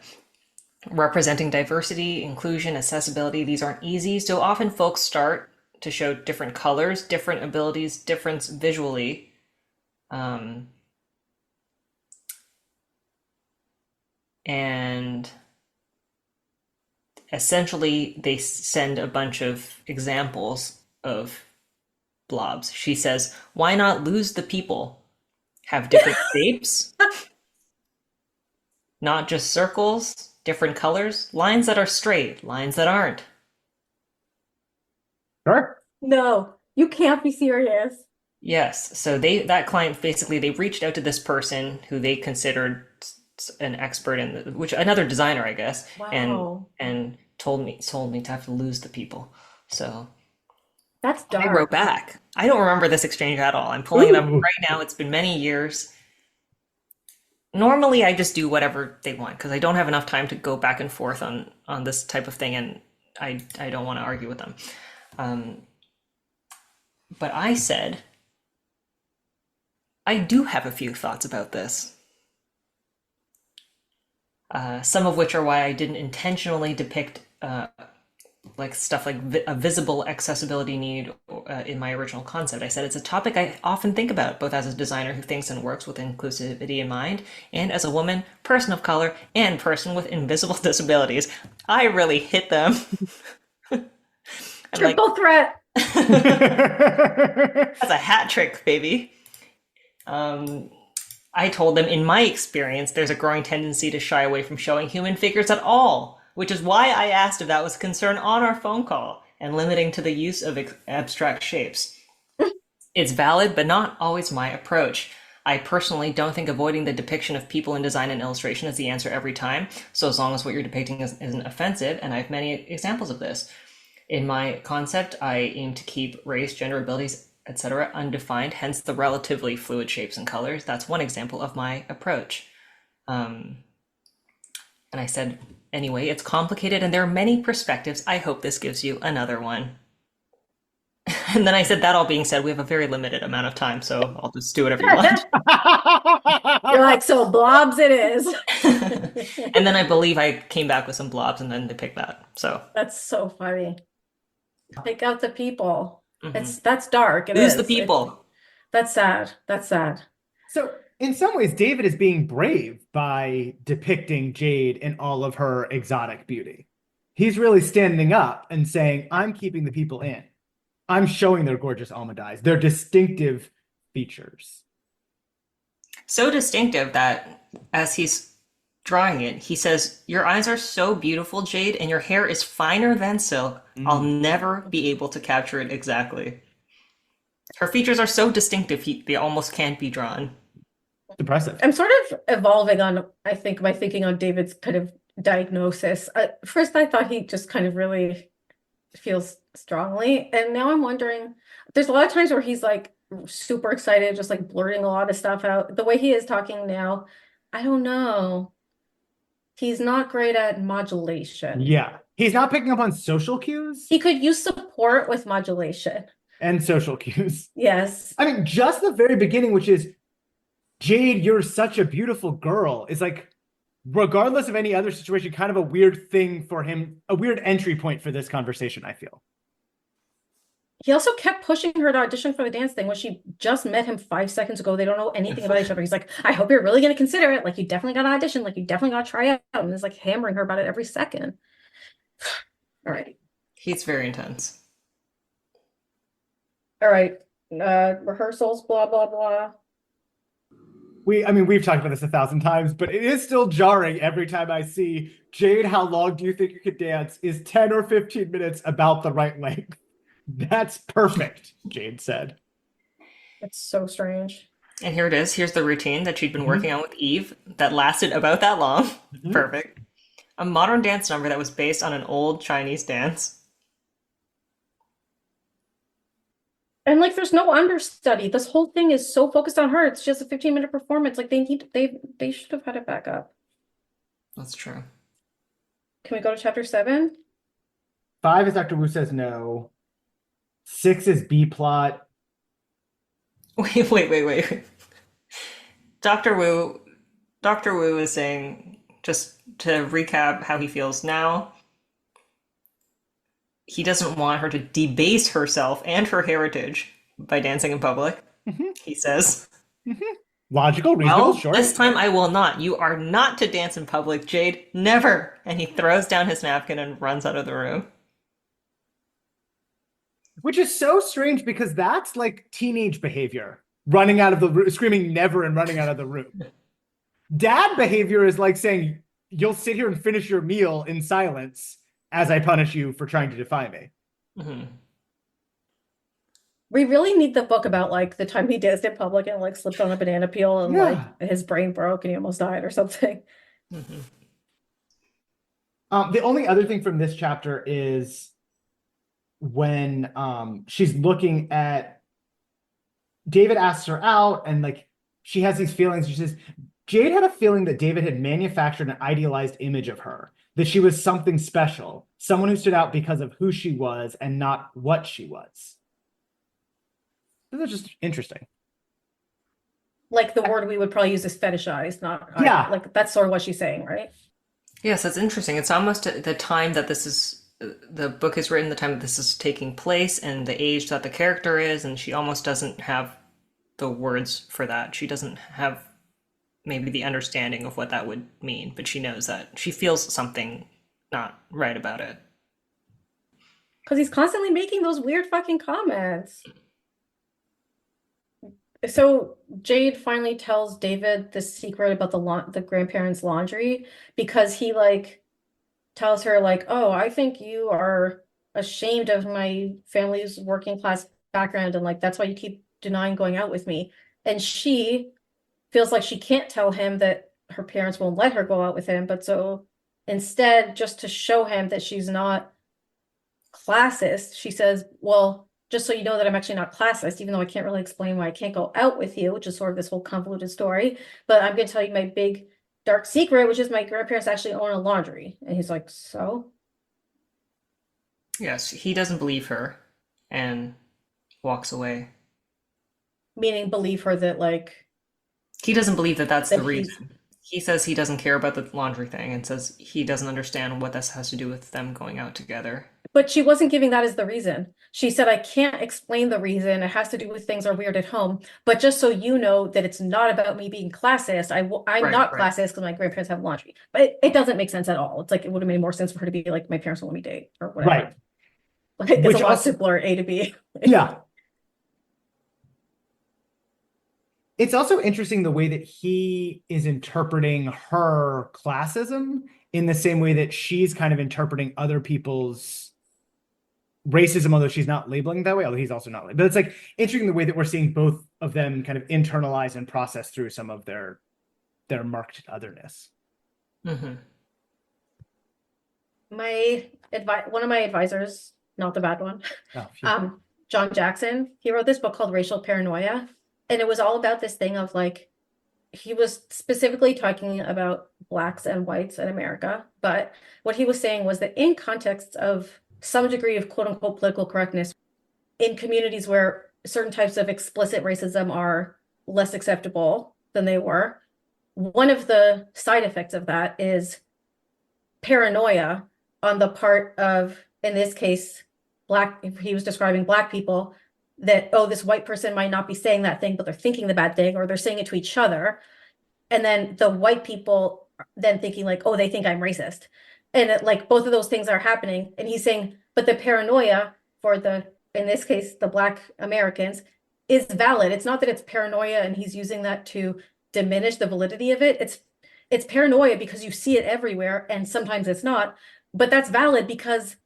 Representing diversity, inclusion, accessibility, these aren't easy. So often folks start to show different colors, different abilities, difference visually. And essentially, they send a bunch of examples of blobs. She says, why not lose the people? Have different shapes, not just circles, different colors, lines that are straight, lines that aren't. Sure. No, you can't be serious. Yes. So that client basically they reached out to this person who they considered an expert in which another designer, I guess, Wow. and told me to have to lose the people. So That's I wrote dark. back. I don't remember this exchange at all. I'm pulling it up Ooh. right now. It's been many years. Normally, I just do whatever they want because I don't have enough time to go back and forth on this type of thing, and I don't want to argue with them. But I said, I do have a few thoughts about this. Some of which are why I didn't intentionally depict like stuff like a visible accessibility need in my original concept. I said it's a topic I often think about, both as a designer who thinks and works with inclusivity in mind, and as a woman, person of color, and person with invisible disabilities. I really hit them. I'm like, Triple threat. that's a hat trick, baby. I told them, in my experience, there's a growing tendency to shy away from showing human figures at all, which is why I asked if that was a concern on our phone call and limiting to the use of abstract shapes. It's valid, but not always my approach. I personally don't think avoiding the depiction of people in design and illustration is the answer every time, so as long as what you're depicting isn't offensive, and I have many examples of this. In my concept, I aim to keep race, gender, abilities, etc. undefined, hence the relatively fluid shapes and colors. That's one example of my approach. And I said, anyway, it's complicated and there are many perspectives. I hope this gives you another one. And then I said, that all being said, we have a very limited amount of time, so I'll just do whatever you want. You're like, so blobs it is. And then I believe I came back with some blobs and then they picked that. So That's so funny. Pick out the people. Mhm. That's dark. It Lose is. the people. That's sad. That's sad. So, in some ways, David is being brave by depicting Jade in all of her exotic beauty. He's really standing up and saying, I'm keeping the people in. I'm showing their gorgeous almond eyes, their distinctive features. So distinctive that as he's drawing it, he says, your eyes are so beautiful, Jade, and your hair is finer than silk. I'll never be able to capture it exactly. Her features are so distinctive, they almost can't be drawn. Impressive. I'm sort of evolving on, I think, my thinking on David's kind of diagnosis. First, I thought he just kind of really feels strongly, and now I'm wondering, there's a lot of times where he's like super excited, just like blurting a lot of stuff out. The way he is talking now, I don't know. He's not great at modulation. Yeah. He's not picking up on social cues He could use support with modulation. and social cues. Yes. I mean, just the very beginning, which is, Jade, you're such a beautiful girl, is like, regardless of any other situation, kind of a weird thing for him, a weird entry point for this conversation, I feel. He also kept pushing her to audition for the dance thing when she just met him 5 seconds ago. They don't know anything about each other. He's like, I hope you're really going to consider it. Like, you definitely got to audition. Like, you definitely got to try out. And he's like hammering her about it every second. All right. He's very intense. All right. Rehearsals, blah, blah, blah. We've talked about this 1,000 times, but it is still jarring every time I see, Jade, how long do you think you could dance? Is 10 or 15 minutes about the right length? That's perfect, Jade said. It's so strange. And here it is. Here's the routine that she'd been working on with Eve that lasted about that long. Perfect. A modern dance number that was based on an old Chinese dance. And like, there's no understudy. This whole thing is so focused on her. It's just a 15-minute performance. Like, they should have had it back up. That's true. Can we go to chapter 7? 5 is Dr. Wu says no. 6 is B plot. Wait. Dr. Wu is saying Just to recap how he feels now, he doesn't want her to debase herself and her heritage by dancing in public. Mhm, He says, mhm. Logical, reasonable, well, sure. this time I will not. You are not to dance in public, Jade. Never. And he throws down his napkin and runs out of the room. Which is so strange because that's like teenage behavior. Running out of the room, screaming never and running out of the room. Dad behavior is like saying, you'll sit here and finish your meal in silence as I punish you for trying to defy me. Mhm. We really need the book about like the time he danced in public and like slipped on a banana peel and Yeah. like his brain broke and he almost died or something. Mhm. The only other thing from this chapter is when she's looking at David asks her out and like she has these feelings. She says, Jade had a feeling that David had manufactured an idealized image of her, that she was something special, someone who stood out because of who she was and not what she was. This is just interesting. Like the word we would probably use is fetishize, not Yeah. like that's sort of what she's saying, right? Yes, that's interesting. It's almost at the time that this is, the book is written, the time that this is taking place, and the age that the character is, and she almost doesn't have the words for that. She doesn't have maybe the understanding of what that would mean, but she knows that she feels something not right about it. Because he's constantly making those weird fucking comments. So Jade finally tells David the secret about the grandparents' laundry because he like tells her like, "Oh, I think you are ashamed of my family's working class background and like that's why you keep denying going out with me." And she feels like she can't tell him that her parents won't let her go out with him, but so instead, just to show him that she's not classist, she says, well, just so you know that I'm actually not classist, even though I can't really explain why I can't go out with you, which is sort of this whole convoluted story. But I'm going to tell you my big dark secret, which is my grandparents actually own a laundry. And he's like, so? Yes, he doesn't believe her and walks away. Meaning believe her that like He doesn't believe that that's that the he's reason. He says he doesn't care about the laundry thing and says he doesn't understand what this has to do with them going out together. But she wasn't giving that as the reason. She said, I can't explain the reason. It has to do with things are weird at home. But just so you know that it's not about me being classist. I'm Right, not right. classist because my grandparents have laundry. But it doesn't make sense at all. It's like it would have made more sense for her to be like, my parents won't let me date or whatever. Right. Like it's Which a lot also- simpler, A to B. Yeah. It's also interesting the way that he is interpreting her classism in the same way that she's kind of interpreting other people's racism, although she's not labeling it that way, although he's also not. But it's like interesting the way that we're seeing both of them kind of internalize and process through some of their marked otherness. Mm-hmm. One of my advisors, not the bad one, Oh, phew. John Jackson, he wrote this book called Racial Paranoia. And it was all about this thing of like, he was specifically talking about Blacks and whites in America. But what he was saying was that in contexts of some degree of quote unquote political correctness, in communities where certain types of explicit racism are less acceptable than they were, one of the side effects of that is paranoia on the part of, in this case, he was describing Black people, that, oh, this white person might not be saying that thing, but they're thinking the bad thing, or they're saying it to each other. And then the white people then thinking like, oh, they think I'm racist. And like both of those things are happening. And he's saying, but the paranoia for in this case, the Black Americans is valid. It's not that it's paranoia and he's using that to diminish the validity of it. It's paranoia because you see it everywhere and sometimes it's not, but that's valid because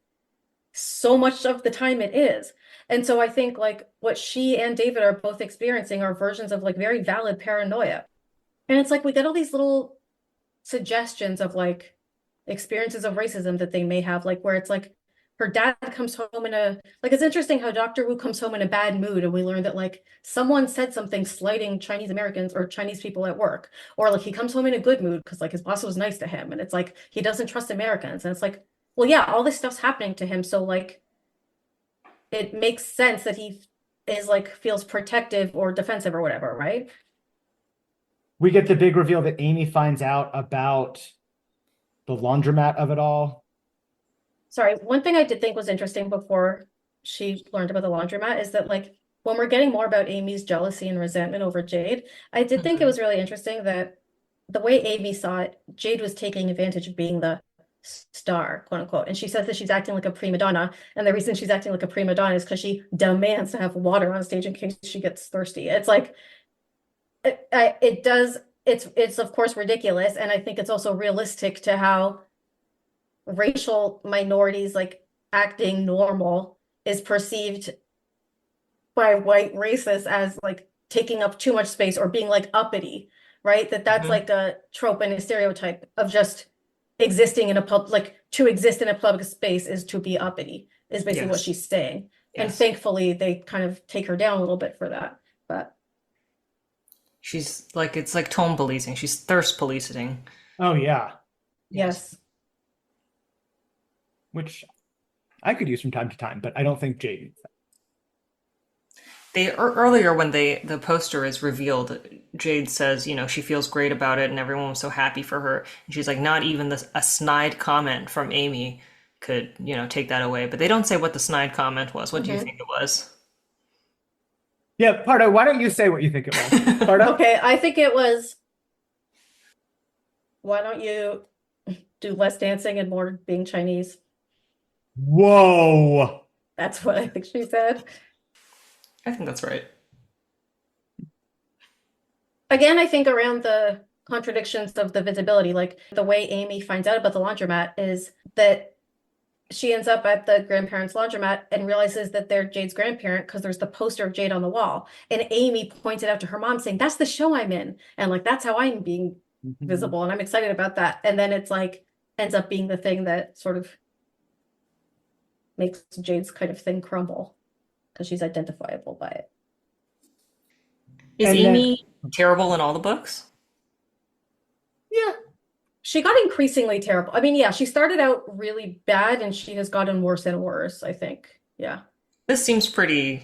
so much of the time it is. And so I think like what she and David are both experiencing are versions of like very valid paranoia. And it's like we get all these little suggestions of like experiences of racism that they may have, like where it's like her dad comes home it's interesting how Dr. Wu comes home in a bad mood and we learn that like someone said something slighting Chinese Americans or Chinese people at work, or like he comes home in a good mood because like his boss was nice to him and it's like he doesn't trust Americans. And it's like, well, yeah, all this stuff's happening to him. So like it makes sense that he is like feels protective or defensive or whatever, right? We get the big reveal that Amy finds out about the laundromat of it all. Sorry, one thing I did think was interesting before she learned about the laundromat is that like when we're getting more about Amy's jealousy and resentment over Jade, I did think it was really interesting that the way Amy saw it, Jade was taking advantage of being the star, quote unquote. And she says that she's acting like a prima donna. And the reason she's acting like a prima donna is because she demands to have water on stage in case she gets thirsty. It's like it does, it's of course ridiculous. And I think it's also realistic to how racial minorities like acting normal is perceived by white racists as like taking up too much space or being like uppity, right? That's like a trope and a stereotype of just existing in a like to exist in a public space is to be uppity, is basically what she's saying. And thankfully they kind of take her down a little bit for that. But she's like, it's like tone policing. She's thirst policing. Oh yeah. Yes. Which I could use from time to time, but I don't think Jade needs that. They earlier when the poster is revealed, Jade says, you know, she feels great about it and everyone was so happy for her. And she's like, not even a snide comment from Amy could, you know, take that away. But they don't say what the snide comment was. What do you think it was? Yeah, Pardo, why don't you say what you think it was? Pardo? Okay, I think it was, why don't you do less dancing and more being Chinese? Whoa. That's what I think she said. I think that's right. Again, I think around the contradictions of the visibility, like the way Amy finds out about the laundromat is that she ends up at the grandparents' laundromat and realizes that they're Jade's grandparent because there's the poster of Jade on the wall. And Amy points it out to her mom saying, that's the show I'm in. And like, that's how I'm being visible. And I'm excited about that. And then it's like, ends up being the thing that sort of makes Jade's kind of thing crumble because she's identifiable by it. Is Amy terrible in all the books? Yeah. She got increasingly terrible. I mean, yeah, she started out really bad and she has gotten worse and worse, I think. Yeah. This seems pretty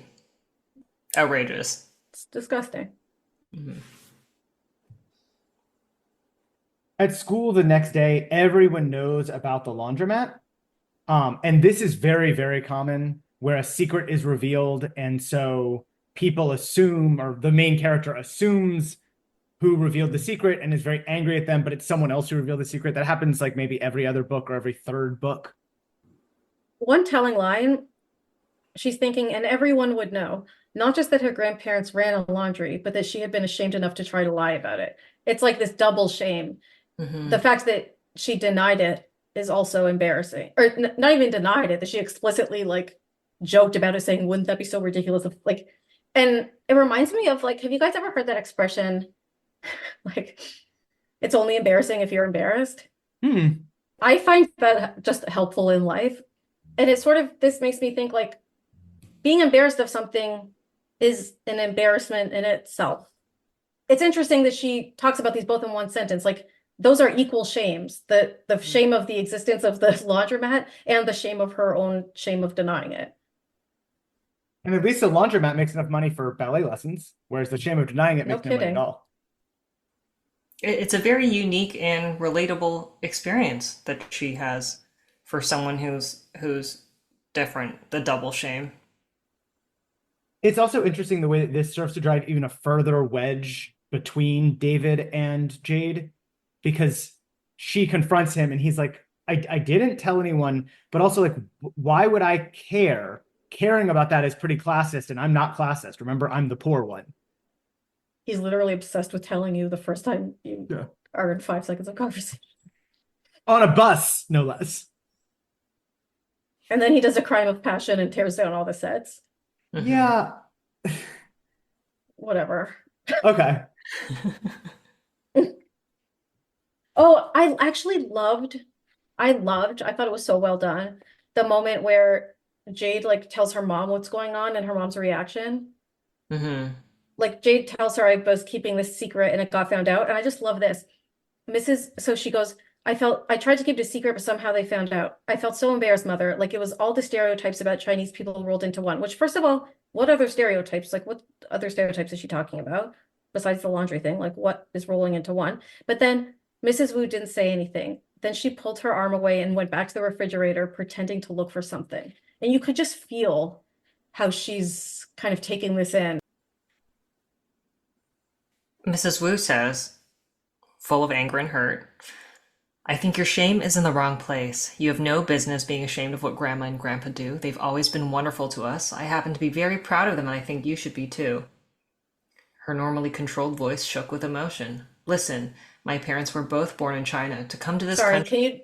outrageous. It's disgusting. At school the next day, everyone knows about the laundromat. And this is very, very common where a secret is revealed. And so people assume, or the main character assumes who revealed the secret and is very angry at them, but it's someone else who revealed the secret. That happens like maybe every other book or every third book. One telling line, she's thinking, and everyone would know, not just that her grandparents ran a laundry, but that she had been ashamed enough to try to lie about it. It's like this double shame. The fact that she denied it is also embarrassing, or not even denied it, that she explicitly like joked about it saying, wouldn't that be so ridiculous if like, and it reminds me of like, have you guys ever heard that expression? Like, it's only embarrassing if you're embarrassed. I find that just helpful in life. And it's sort of, this makes me think like being embarrassed of something is an embarrassment in itself. It's interesting that she talks about these both in one sentence. Like those are equal shames, the shame of the existence of the laundromat and the shame of her own shame of denying it. And at least the laundromat makes enough money for ballet lessons, whereas the shame of denying it makes no money at all. It's a very unique and relatable experience that she has for someone who's different, the double shame. It's also interesting the way that this serves to drive even a further wedge between David and Jade, because she confronts him and he's like, I didn't tell anyone, but also like, why would I care? Caring about that is pretty classist, and I'm not classist. Remember, I'm the poor one. He's literally obsessed with telling you the first time you are in 5 seconds of conversation. On a bus, no less. And then he does a crime of passion and tears down all the sets. Yeah. Whatever. Okay. Oh, I thought it was so well done. The moment where Jade like tells her mom what's going on and her mom's reaction. Like Jade tells her I was keeping this secret and it got found out. And I just love this. So she goes, I tried to keep it a secret, but somehow they found out. I felt so embarrassed, mother. Like it was all the stereotypes about Chinese people rolled into one, which first of all, what other stereotypes? Like what other stereotypes is she talking about besides the laundry thing? Like what is rolling into one? But then Mrs. Wu didn't say anything. Then she pulled her arm away and went back to the refrigerator, pretending to look for something. And you could just feel how she's kind of taking this in. Mrs. Wu says, full of anger and hurt, I think your shame is in the wrong place. You have no business being ashamed of what Grandma and Grandpa do. They've always been wonderful to us. I happen to be very proud of them, and I think you should be too. Her normally controlled voice shook with emotion. Listen, my parents were both born in China. To come to this Sorry, country... can you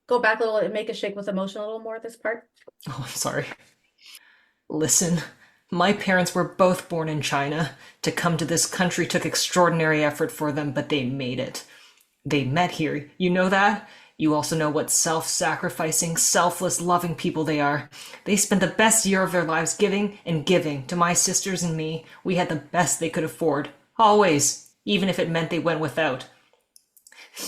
go back a little and make a shake with emotion a little more at this part? Oh, I'm sorry. Listen, my parents were both born in China. To come to this country took extraordinary effort for them, but they made it. They met here. You know that? You also know what self-sacrificing, selfless, loving people they are. They spent the best year of their lives giving and giving to my sisters and me. We had the best they could afford. Always. Even if it meant they went without.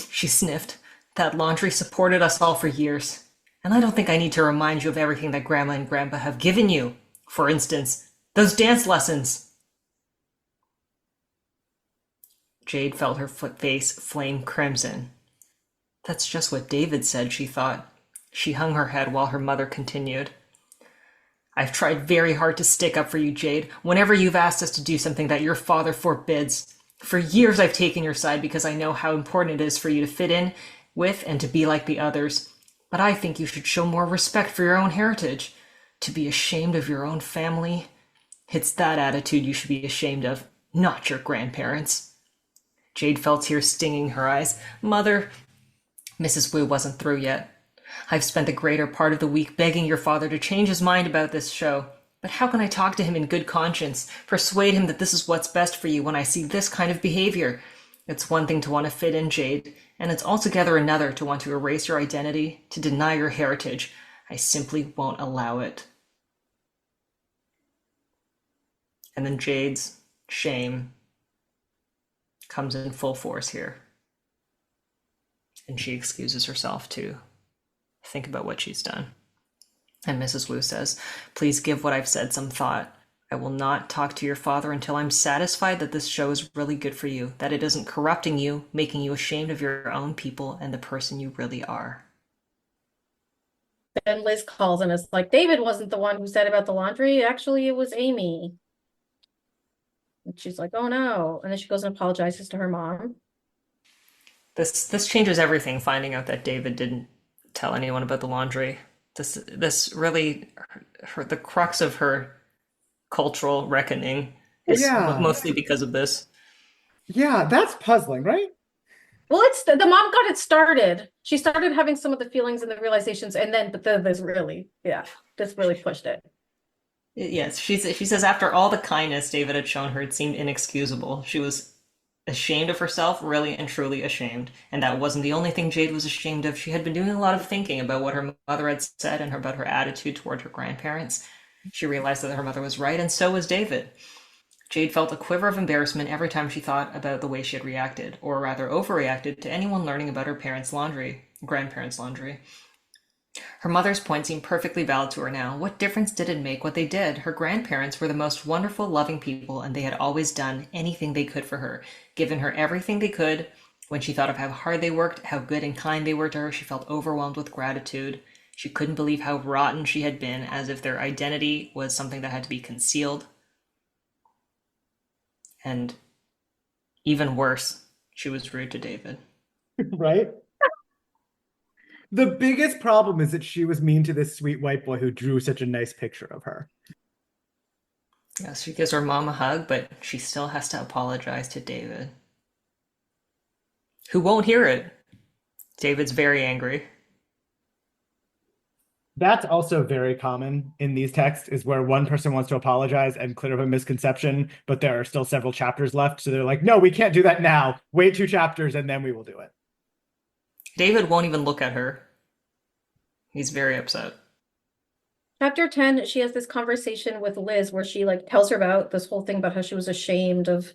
She sniffed. That laundry supported us all for years. And I don't think I need to remind you of everything that Grandma and Grandpa have given you. For instance, those dance lessons. Jade felt her face flame crimson. That's just what David said, she thought. She hung her head while her mother continued. I've tried very hard to stick up for you, Jade, whenever you've asked us to do something that your father forbids. For years I've taken your side because I know how important it is for you to fit in with and to be like the others. But I think you should show more respect for your own heritage. To be ashamed of your own family, it's that attitude you should be ashamed of, not your grandparents. Jade felt tears stinging her eyes. Mother, Mrs. Wu wasn't through yet. I've spent the greater part of the week begging your father to change his mind about this show. But how can I talk to him in good conscience, persuade him that this is what's best for you when I see this kind of behavior? It's one thing to want to fit in, Jade, and it's altogether another to want to erase your identity, to deny your heritage. I simply won't allow it. And then Jade's shame comes in full force here. And she excuses herself to think about what she's done. And Mrs. Wu says, please give what I've said some thought. I will not talk to your father until I'm satisfied that this show is really good for you, that it isn't corrupting you, making you ashamed of your own people and the person you really are. Then Liz calls and is like, David wasn't the one who said about the laundry. Actually, it was Amy. And she's like, oh no. And then she goes and apologizes to her mom. This changes everything, finding out that David didn't tell anyone about the laundry. This really, the crux of her cultural reckoning is mostly because of this. Yeah, that's puzzling, right? Well, it's the mom got it started. She started having some of the feelings and the realizations, and then this really pushed it. Yes, she says after all the kindness David had shown her, it seemed inexcusable. She was ashamed of herself, really and truly ashamed. And that wasn't the only thing Jade was ashamed of. She had been doing a lot of thinking about what her mother had said and about her attitude toward her grandparents. She realized that her mother was right, and so was David. Jade felt a quiver of embarrassment every time she thought about the way she had reacted, or rather overreacted, to anyone learning about her grandparents' laundry. Her mother's point seemed perfectly valid to her now. What difference did it make what they did? Her grandparents were the most wonderful, loving people, and they had always done anything they could for her, given her everything they could. When she thought of how hard they worked, how good and kind they were to her, she felt overwhelmed with gratitude. She couldn't believe how rotten she had been, as if their identity was something that had to be concealed. And even worse, she was rude to David. Right? The biggest problem is that she was mean to this sweet white boy who drew such a nice picture of her. Yes, she gives her mom a hug, but she still has to apologize to David, who won't hear it. David's very angry. That's also very common in these texts, is where one person wants to apologize and clear up a misconception, but there are still several chapters left. So they're like, no, we can't do that now. Wait 2 chapters and then we will do it. David won't even look at her. He's very upset. Chapter 10, she has this conversation with Liz where she tells her about this whole thing about how she was ashamed of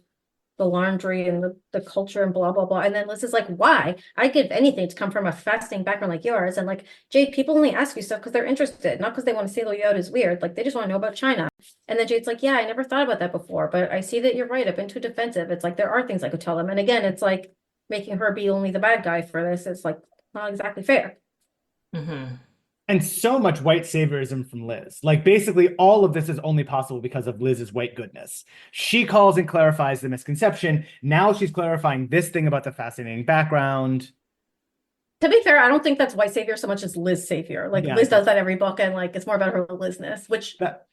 the laundry and the culture and blah, blah, blah. And then Liz is like, why? I'd give anything to come from a fascinating background like yours. And Jade, people only ask you stuff because they're interested, not because they want to single you out as weird. They just want to know about China. And then Jade's like, yeah, I never thought about that before, but I see that you're right. I've been too defensive. It's there are things I could tell them. And again, it's making her be only the bad guy for this. It's not exactly fair. Mm-hmm. And so much white saviorism from Liz. Like basically all of this is only possible because of Liz's white goodness. She calls and clarifies the misconception. Now she's clarifying this thing about the fascinating background. To be fair, I don't think that's white savior so much as Liz savior. Like Yeah, Liz does that every book, and like it's more about her Lizness, which that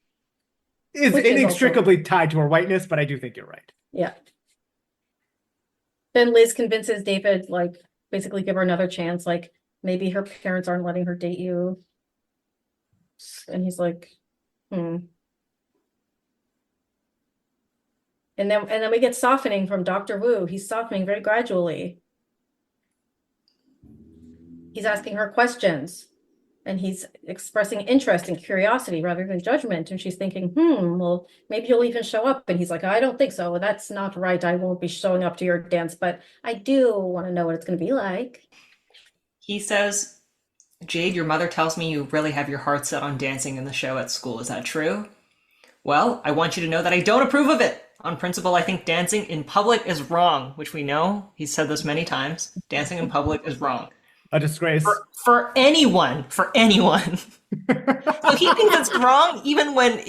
is Which is inextricably tied to her whiteness, but I do think you're right. yeah. Then Liz convinces David, like, basically give her another chance. Like, maybe her parents aren't letting her date you. And he's like, hmm. And then we get softening from Dr. Wu. He's softening very gradually. He's asking her questions. And he's expressing interest and curiosity rather than judgment. And she's thinking, well, maybe you'll even show up. And he's like, I don't think so. That's not right. I won't be showing up to your dance, but I do want to know what it's going to be like. He says, Jade, your mother tells me you really have your heart set on dancing in the show at school. Is that true? Well, I want you to know that I don't approve of it. On principle, I think dancing in public is wrong, which we know. He's said this many times. Dancing in public is wrong. A disgrace. For anyone. So he thinks it's wrong even when,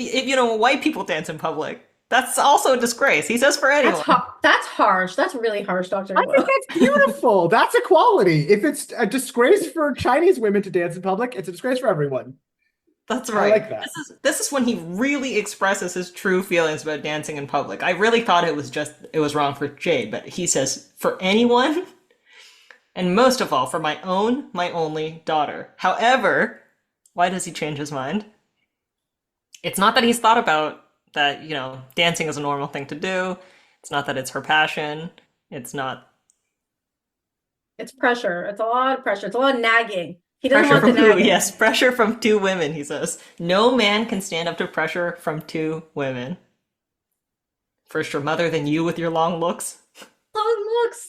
white people dance in public. That's also a disgrace. He says for anyone. That's harsh. That's really harsh, Dr. I think that's beautiful. That's equality. If it's a disgrace for Chinese women to dance in public, it's a disgrace for everyone. That's right. I like that. This is when he really expresses his true feelings about dancing in public. I really thought it was wrong for Jade, but he says for anyone, and most of all for my only daughter. However, why does he change his mind? It's not that he's thought about that, dancing is a normal thing to do. It's not that it's her passion. It's not. It's pressure. It's a lot of pressure. It's a lot of nagging. He doesn't Pressure want the from nagging. yes, pressure from two women, he says. No man can stand up to pressure from two women. First your mother, then you with your long looks. Long looks.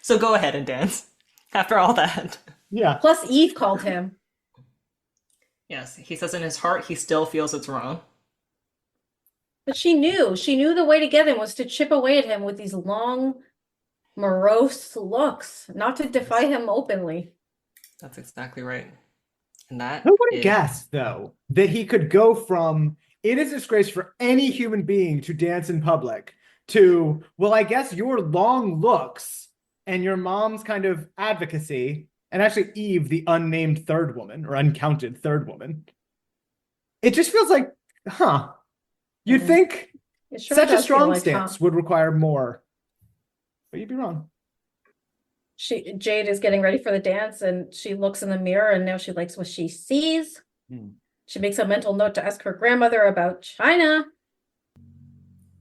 So go ahead and dance. After all that. Yeah. Plus Eve called him. Yes, he says in his heart he still feels it's wrong. But she knew the way to get him was to chip away at him with these long, morose looks, not to defy him openly. That's exactly right. And that Who would have guessed, though, that he could go from it is a disgrace for any human being to dance in public to, well, I guess your long looks and your mom's kind of advocacy, and actually Eve, the unnamed third woman, or uncounted third woman. It just feels like, you'd think such a strong stance would require more. But you'd be wrong. Jade is getting ready for the dance and she looks in the mirror and now she likes what she sees. She makes a mental note to ask her grandmother about China.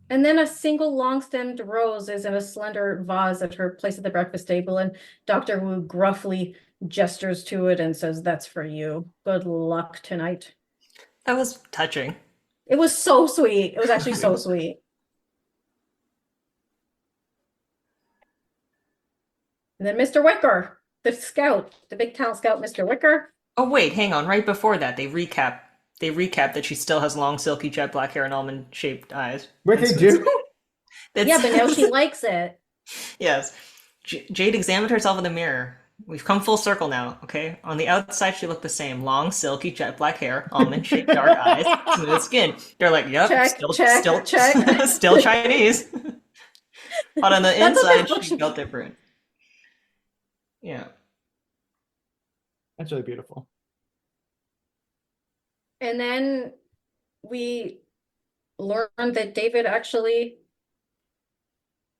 And then a single long-stemmed rose is in a slender vase at her place at the breakfast table, and Dr. Wu gruffly gestures to it and says, "That's for you. Good luck tonight." That was touching. It was so sweet. It was actually so sweet. And then Mr. Wicker, the scout, the big town scout, Mr. Wicker. Oh wait, hang on. Right before that, they recap that she still has long, silky, jet black hair and almond-shaped eyes. What they do? Yeah, but now she likes it. Yes. Jade examined herself in the mirror. We've come full circle now, okay? On the outside, she looked the same. Long, silky, jet black hair, almond-shaped dark eyes, smooth skin. They're like, yep, check. still Chinese. But on the inside, she felt different. Yeah. That's really beautiful. And then we learned that David actually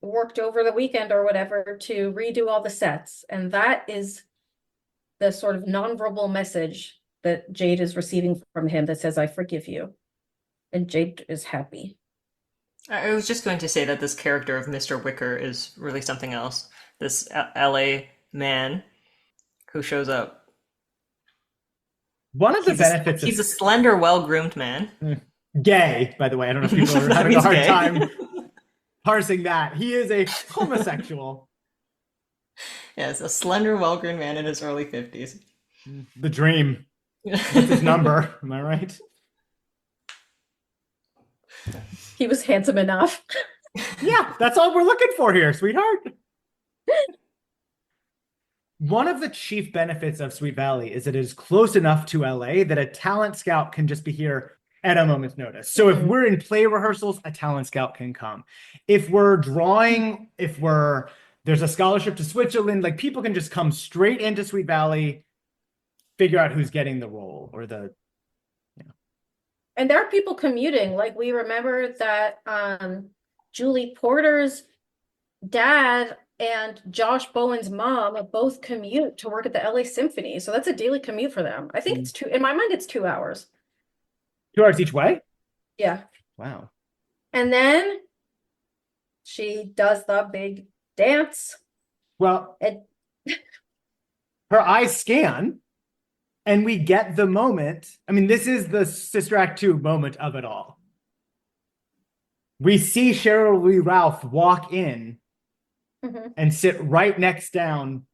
worked over the weekend or whatever to redo all the sets. And that is the sort of nonverbal message that Jade is receiving from him that says, "I forgive you." And Jade is happy. I was just going to say that this character of Mr. Wicker is really something else. This LA man who shows up. One of the benefits he's a slender, well-groomed man. Gay, by the way. I don't know if people are having a hard time parsing that. He is a homosexual. Yes, a slender, well-groomed man in his early 50s. The dream. What's his number? Am I right? He was handsome enough. Yeah, that's all we're looking for here, sweetheart. One of the chief benefits of Sweet Valley is it is close enough to LA that a talent scout can just be here at a moment's notice. So if we're in play rehearsals, a talent scout can come. If we're drawing, there's a scholarship to Switzerland, like people can just come straight into Sweet Valley, figure out who's getting the role or the. And there are people commuting. Like we remember that Julie Porter's dad and Josh Bowen's mom both commute to work at the LA Symphony. So that's a daily commute for them. I think it's in my mind, it's 2 hours. 2 hours each way? Yeah. Wow. And then she does the big dance. Well, And her eyes scan and we get the moment. I mean, this is the Sister Act 2 moment of it all. We see Cheryl Lee Ralph walk in and sit right next down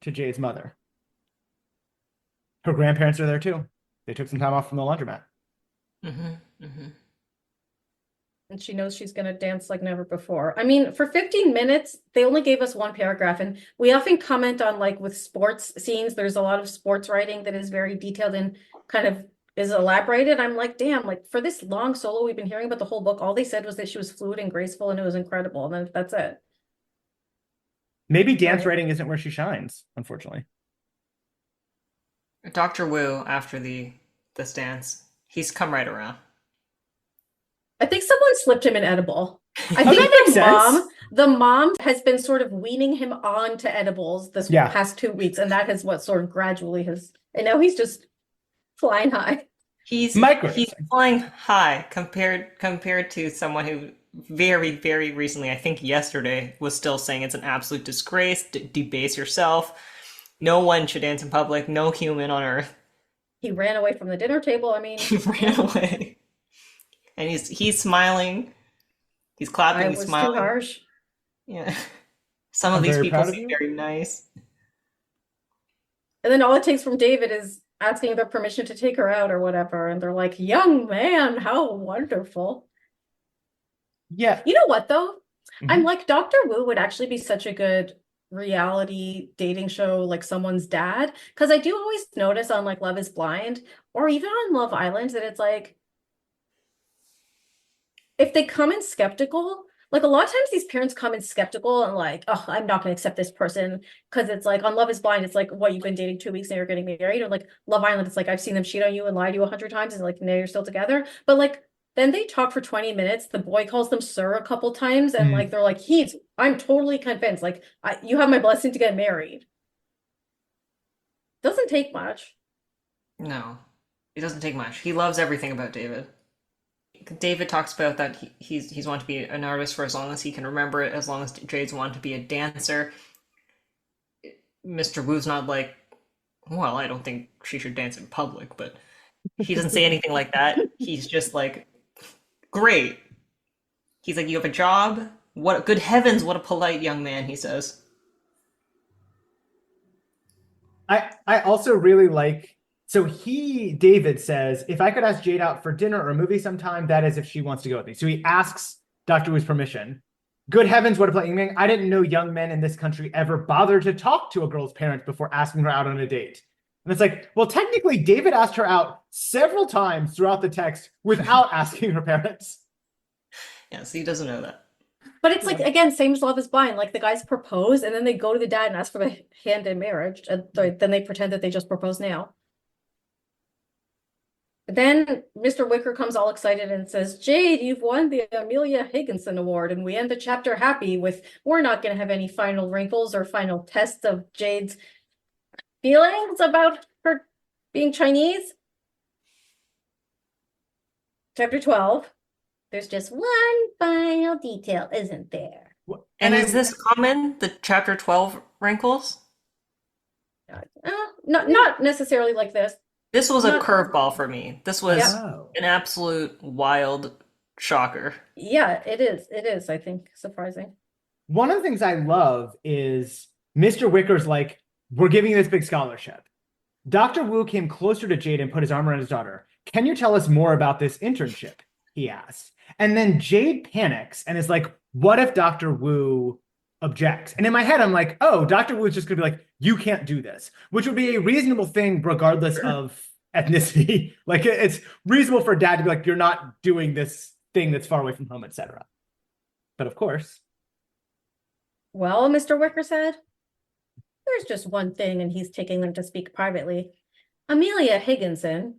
to Jade's mother. Her grandparents are there too. They took some time off from the laundromat. and she knows she's going to dance like never before. I mean, for 15 minutes, they only gave us one paragraph. And we often comment on, like, with sports scenes, there's a lot of sports writing that is very detailed and kind of is elaborated. I'm like, damn, like, for this long solo we've been hearing about the whole book, all they said was that she was fluid and graceful and it was incredible. And then that's it. Maybe dance writing isn't where she shines, unfortunately. Dr. Wu, after this dance, he's come right around. I think someone slipped him an edible. I Oh, think that makes the mom has been sort of weaning him on to edibles this past 2 weeks, and that is what sort of gradually has, and now he's just flying high. He's flying high compared to someone who very, very recently, I think yesterday, was still saying it's an absolute disgrace, debase yourself. No one should dance in public, no human on earth. He ran away from the dinner table. I mean, he ran away. And he's smiling. He's clapping, he's smiling. Too harsh. Yeah. Some of these people seem very nice. And then all it takes from David is asking their permission to take her out or whatever. And they're like, young man, how wonderful. Yeah. You know what, though? I'm like, Dr. Wu would actually be such a good reality dating show, like someone's dad. Because I do always notice on, like, Love is Blind or even on Love Island that it's like, if they come in skeptical, like a lot of times these parents come in skeptical and like, oh, I'm not going to accept this person because it's like on Love is Blind, it's like, what, you've been dating 2 weeks and you're getting married? Or like Love Island, it's like, I've seen them cheat on you and lie to you 100 times and like, now you're still together. But like, then they talk for 20 minutes. The boy calls them sir a couple times and like, they're like, I'm totally convinced. Like, you have my blessing to get married. Doesn't take much. No, it doesn't take much. He loves everything about David. David talks about that he's wanted to be an artist for as long as he can remember it, as long as Jade's wanted to be a dancer. Mr. Wu's not like, well, I don't think she should dance in public, but he doesn't say anything like that. He's just like, great. He's like, you have a job? What, good heavens, what a polite young man, he says. I also really like, so David says, if I could ask Jade out for dinner or a movie sometime, that is if she wants to go with me. So he asks Dr. Wu's permission. Good heavens, what a polite young man. I didn't know young men in this country ever bothered to talk to a girl's parents before asking her out on a date. And it's like, well, technically, David asked her out several times throughout the text without asking her parents. Yeah, so he doesn't know that. But it's like, again, same as Love is Blind. Like, the guys propose, and then they go to the dad and ask for the hand in marriage. And then they pretend that they just proposed now. Then Mr. Wicker comes all excited and says, Jade, you've won the Amelia Higginson Award. And we end the chapter happy with, we're not going to have any final wrinkles or final tests of Jade's feelings about her being Chinese. Chapter 12. There's just one final detail, isn't there? And is this common, the chapter 12 wrinkles? Not necessarily like this. This was a curveball for me. This was an absolute wild shocker. Yeah, it is. It is, I think, surprising. One of the things I love is Mr. Wicker's like, we're giving you this big scholarship. Dr. Wu came closer to Jade and put his arm around his daughter. Can you tell us more about this internship? He asked. And then Jade panics and is like, what if Dr. Wu objects. And in my head, I'm like, oh, Dr. Wu is just going to be like, you can't do this, which would be a reasonable thing regardless of ethnicity. Like it's reasonable for dad to be like, you're not doing this thing that's far away from home, etc. But of course. Well, Mr. Wicker said, there's just one thing, and he's taking them to speak privately. Amelia Higginson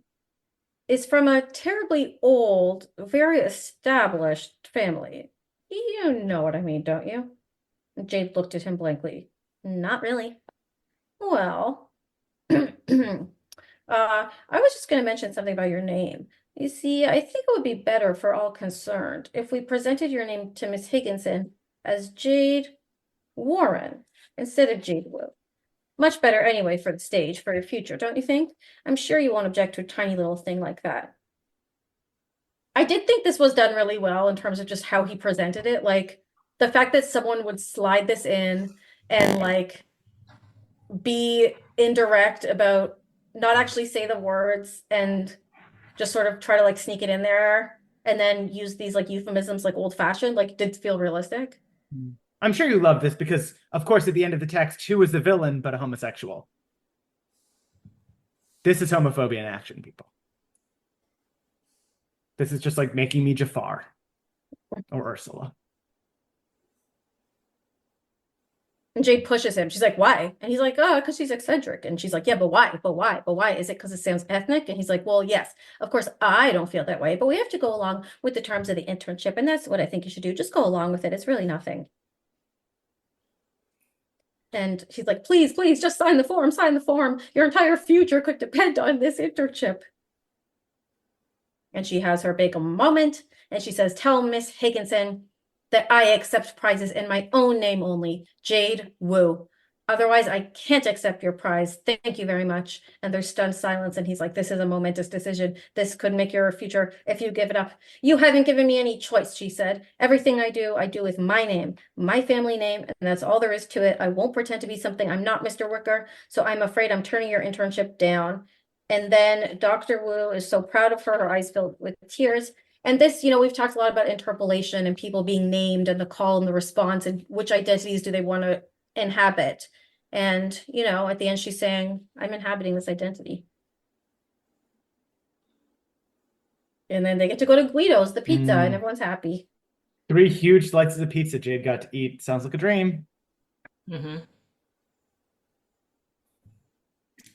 is from a terribly old, very established family. You know what I mean, don't you? Jade looked at him blankly. Not really. Well, I was just going to mention something about your name. You see, I think it would be better for all concerned if we presented your name to Miss Higginson as Jade Warren instead of Jade Wu. Much better anyway for the stage, for your future, don't you think? I'm sure you won't object to a tiny little thing like that. I did think this was done really well in terms of just how he presented it. Like the fact that someone would slide this in and like be indirect about not actually say the words and just sort of try to like sneak it in there and then use these like euphemisms like old fashioned, like did feel realistic. I'm sure you love this because, of course, at the end of the text, who is the villain but a homosexual? This is homophobia in action, people. This is just like making me Jafar or Ursula. And Jade pushes him. She's like, why? And he's like, oh, because she's eccentric. And she's like, yeah, but why? But why? But why? Is it because it sounds ethnic? And he's like, well, yes, of course, I don't feel that way, but we have to go along with the terms of the internship. And that's what I think you should do. Just go along with it. It's really nothing. And he's like, please, please, just sign the form, sign the form. Your entire future could depend on this internship. And she has her big moment. And she says, tell Miss Higginson that I accept prizes in my own name only, Jade Wu. Otherwise, I can't accept your prize. Thank you very much. And there's stunned silence. And he's like, this is a momentous decision. This could make your future if you give it up. You haven't given me any choice, she said. Everything I do with my name, my family name, and that's all there is to it. I won't pretend to be something I'm not, Mr. Wicker. So I'm afraid I'm turning your internship down. And then Dr. Wu is so proud of her, her eyes filled with tears. And this, we've talked a lot about interpolation and people being named and the call and the response and which identities do they want to inhabit. And, at the end, she's saying, I'm inhabiting this identity. And then they get to go to Guido's, the pizza, and everyone's happy. 3 huge slices of pizza Jade got to eat. Sounds like a dream. Mm-hmm.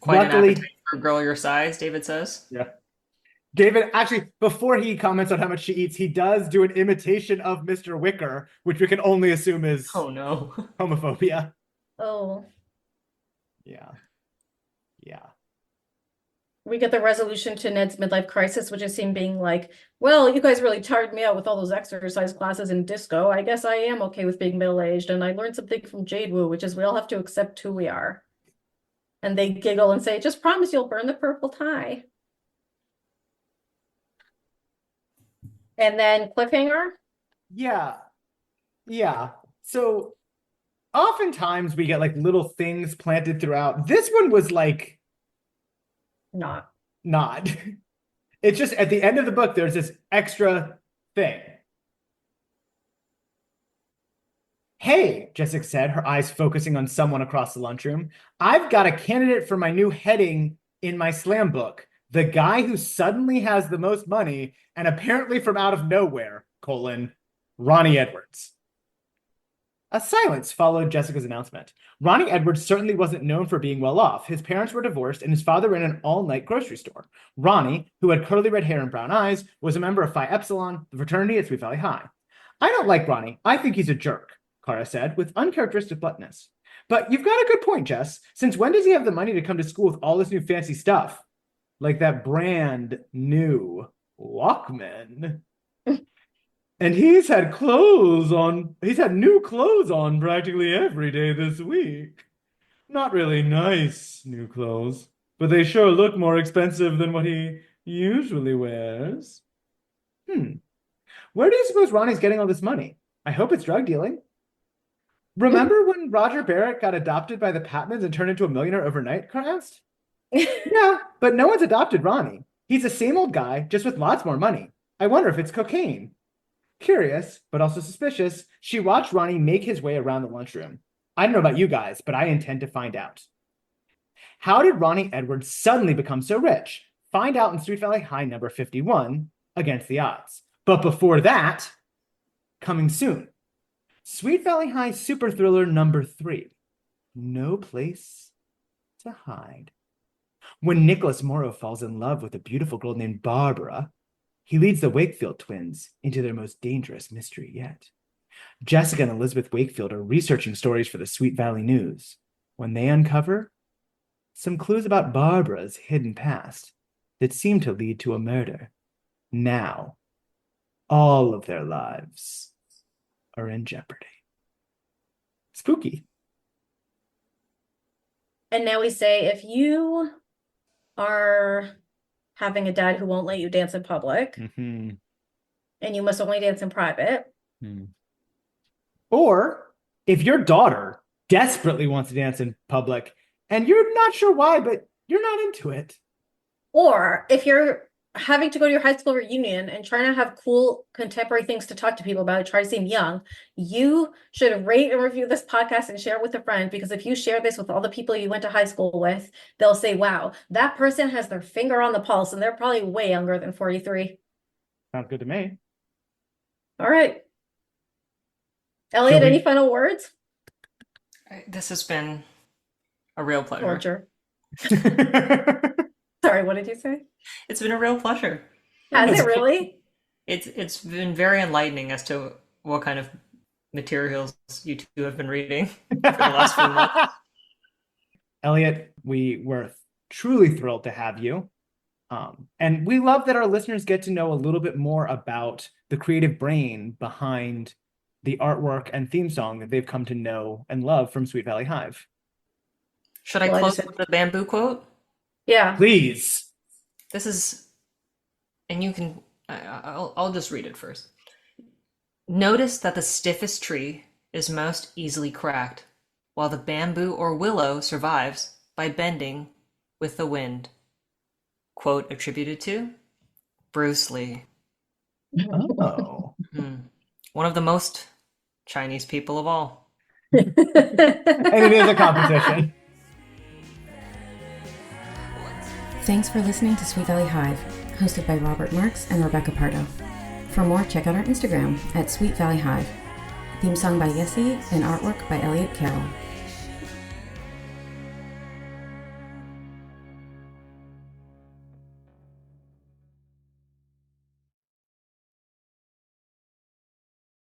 Quite Luckily, an appetite for a girl your size, David says. Yeah. David, actually, before he comments on how much she eats, he does do an imitation of Mr. Wicker, which we can only assume is no homophobia. Oh. Yeah. We get the resolution to Ned's midlife crisis, which is him being like, well, you guys really tired me out with all those exercise classes and disco. I guess I am okay with being middle-aged. And I learned something from Jade Wu, which is we all have to accept who we are. And they giggle and say, just promise you'll burn the purple tie. And then cliffhanger? Yeah. So oftentimes we get like little things planted throughout. This one was like Not. It's just at the end of the book, there's this extra thing. Hey, Jessica said, her eyes focusing on someone across the lunchroom. I've got a candidate for my new heading in my slam book. The guy who suddenly has the most money and apparently from out of nowhere, Ronnie Edwards. A silence followed Jessica's announcement. Ronnie Edwards certainly wasn't known for being well off. His parents were divorced and his father ran an all-night grocery store. Ronnie, who had curly red hair and brown eyes, was a member of Phi Epsilon, the fraternity at Sweet Valley High. I don't like Ronnie. I think he's a jerk, Kara said, with uncharacteristic bluntness. But you've got a good point, Jess. Since when does he have the money to come to school with all this new fancy stuff? Like that brand new Walkman. And he's had new clothes on practically every day this week. Not really nice new clothes, but they sure look more expensive than what he usually wears. Where do you suppose Ronnie's getting all this money? I hope it's drug dealing. Remember when Roger Barrett got adopted by the Patmans and turned into a millionaire overnight, Carl asked? Yeah, but no one's adopted Ronnie. He's the same old guy, just with lots more money. I wonder if it's cocaine. Curious, but also suspicious, she watched Ronnie make his way around the lunchroom. I don't know about you guys, but I intend to find out. How did Ronnie Edwards suddenly become so rich? Find out in Sweet Valley High number 51, Against the Odds. But before that, coming soon, Sweet Valley High super thriller number 3, No Place to Hide. When Nicholas Morrow falls in love with a beautiful girl named Barbara, he leads the Wakefield twins into their most dangerous mystery yet. Jessica and Elizabeth Wakefield are researching stories for the Sweet Valley News when they uncover some clues about Barbara's hidden past that seem to lead to a murder. Now, all of their lives are in jeopardy. Spooky. And now we say, if you are having a dad who won't let you dance in public, and you must only dance in private. Or if your daughter desperately wants to dance in public and you're not sure why, but you're not into it. Or if you're having to go to your high school reunion and trying to have cool contemporary things to talk to people about, try to seem young, you should rate and review this podcast and share it with a friend, because if you share this with all the people you went to high school with, they'll say, wow, that person has their finger on the pulse and they're probably way younger than 43. Sounds good to me. All right. Elliot, any final words? This has been a real pleasure. Torture. Sorry, what did you say? It's been a real pleasure. Has it really? It's been very enlightening as to what kind of materials you two have been reading for the last few months. Elliot, we were truly thrilled to have you. And we love that our listeners get to know a little bit more about the creative brain behind the artwork and theme song that they've come to know and love from Sweet Valley Hive. Should I close with the bamboo quote? Yeah. Please. This is, and you can, I'll just read it first. Notice that the stiffest tree is most easily cracked, while the bamboo or willow survives by bending with the wind. Quote attributed to Bruce Lee. Oh. One of the most Chinese people of all. And it is a competition. Thanks for listening to Sweet Valley Hive, hosted by Robert Marks and Rebecca Pardo. For more, check out our Instagram at Sweet Valley Hive. Theme song by Yessie and artwork by Elliot Caroll.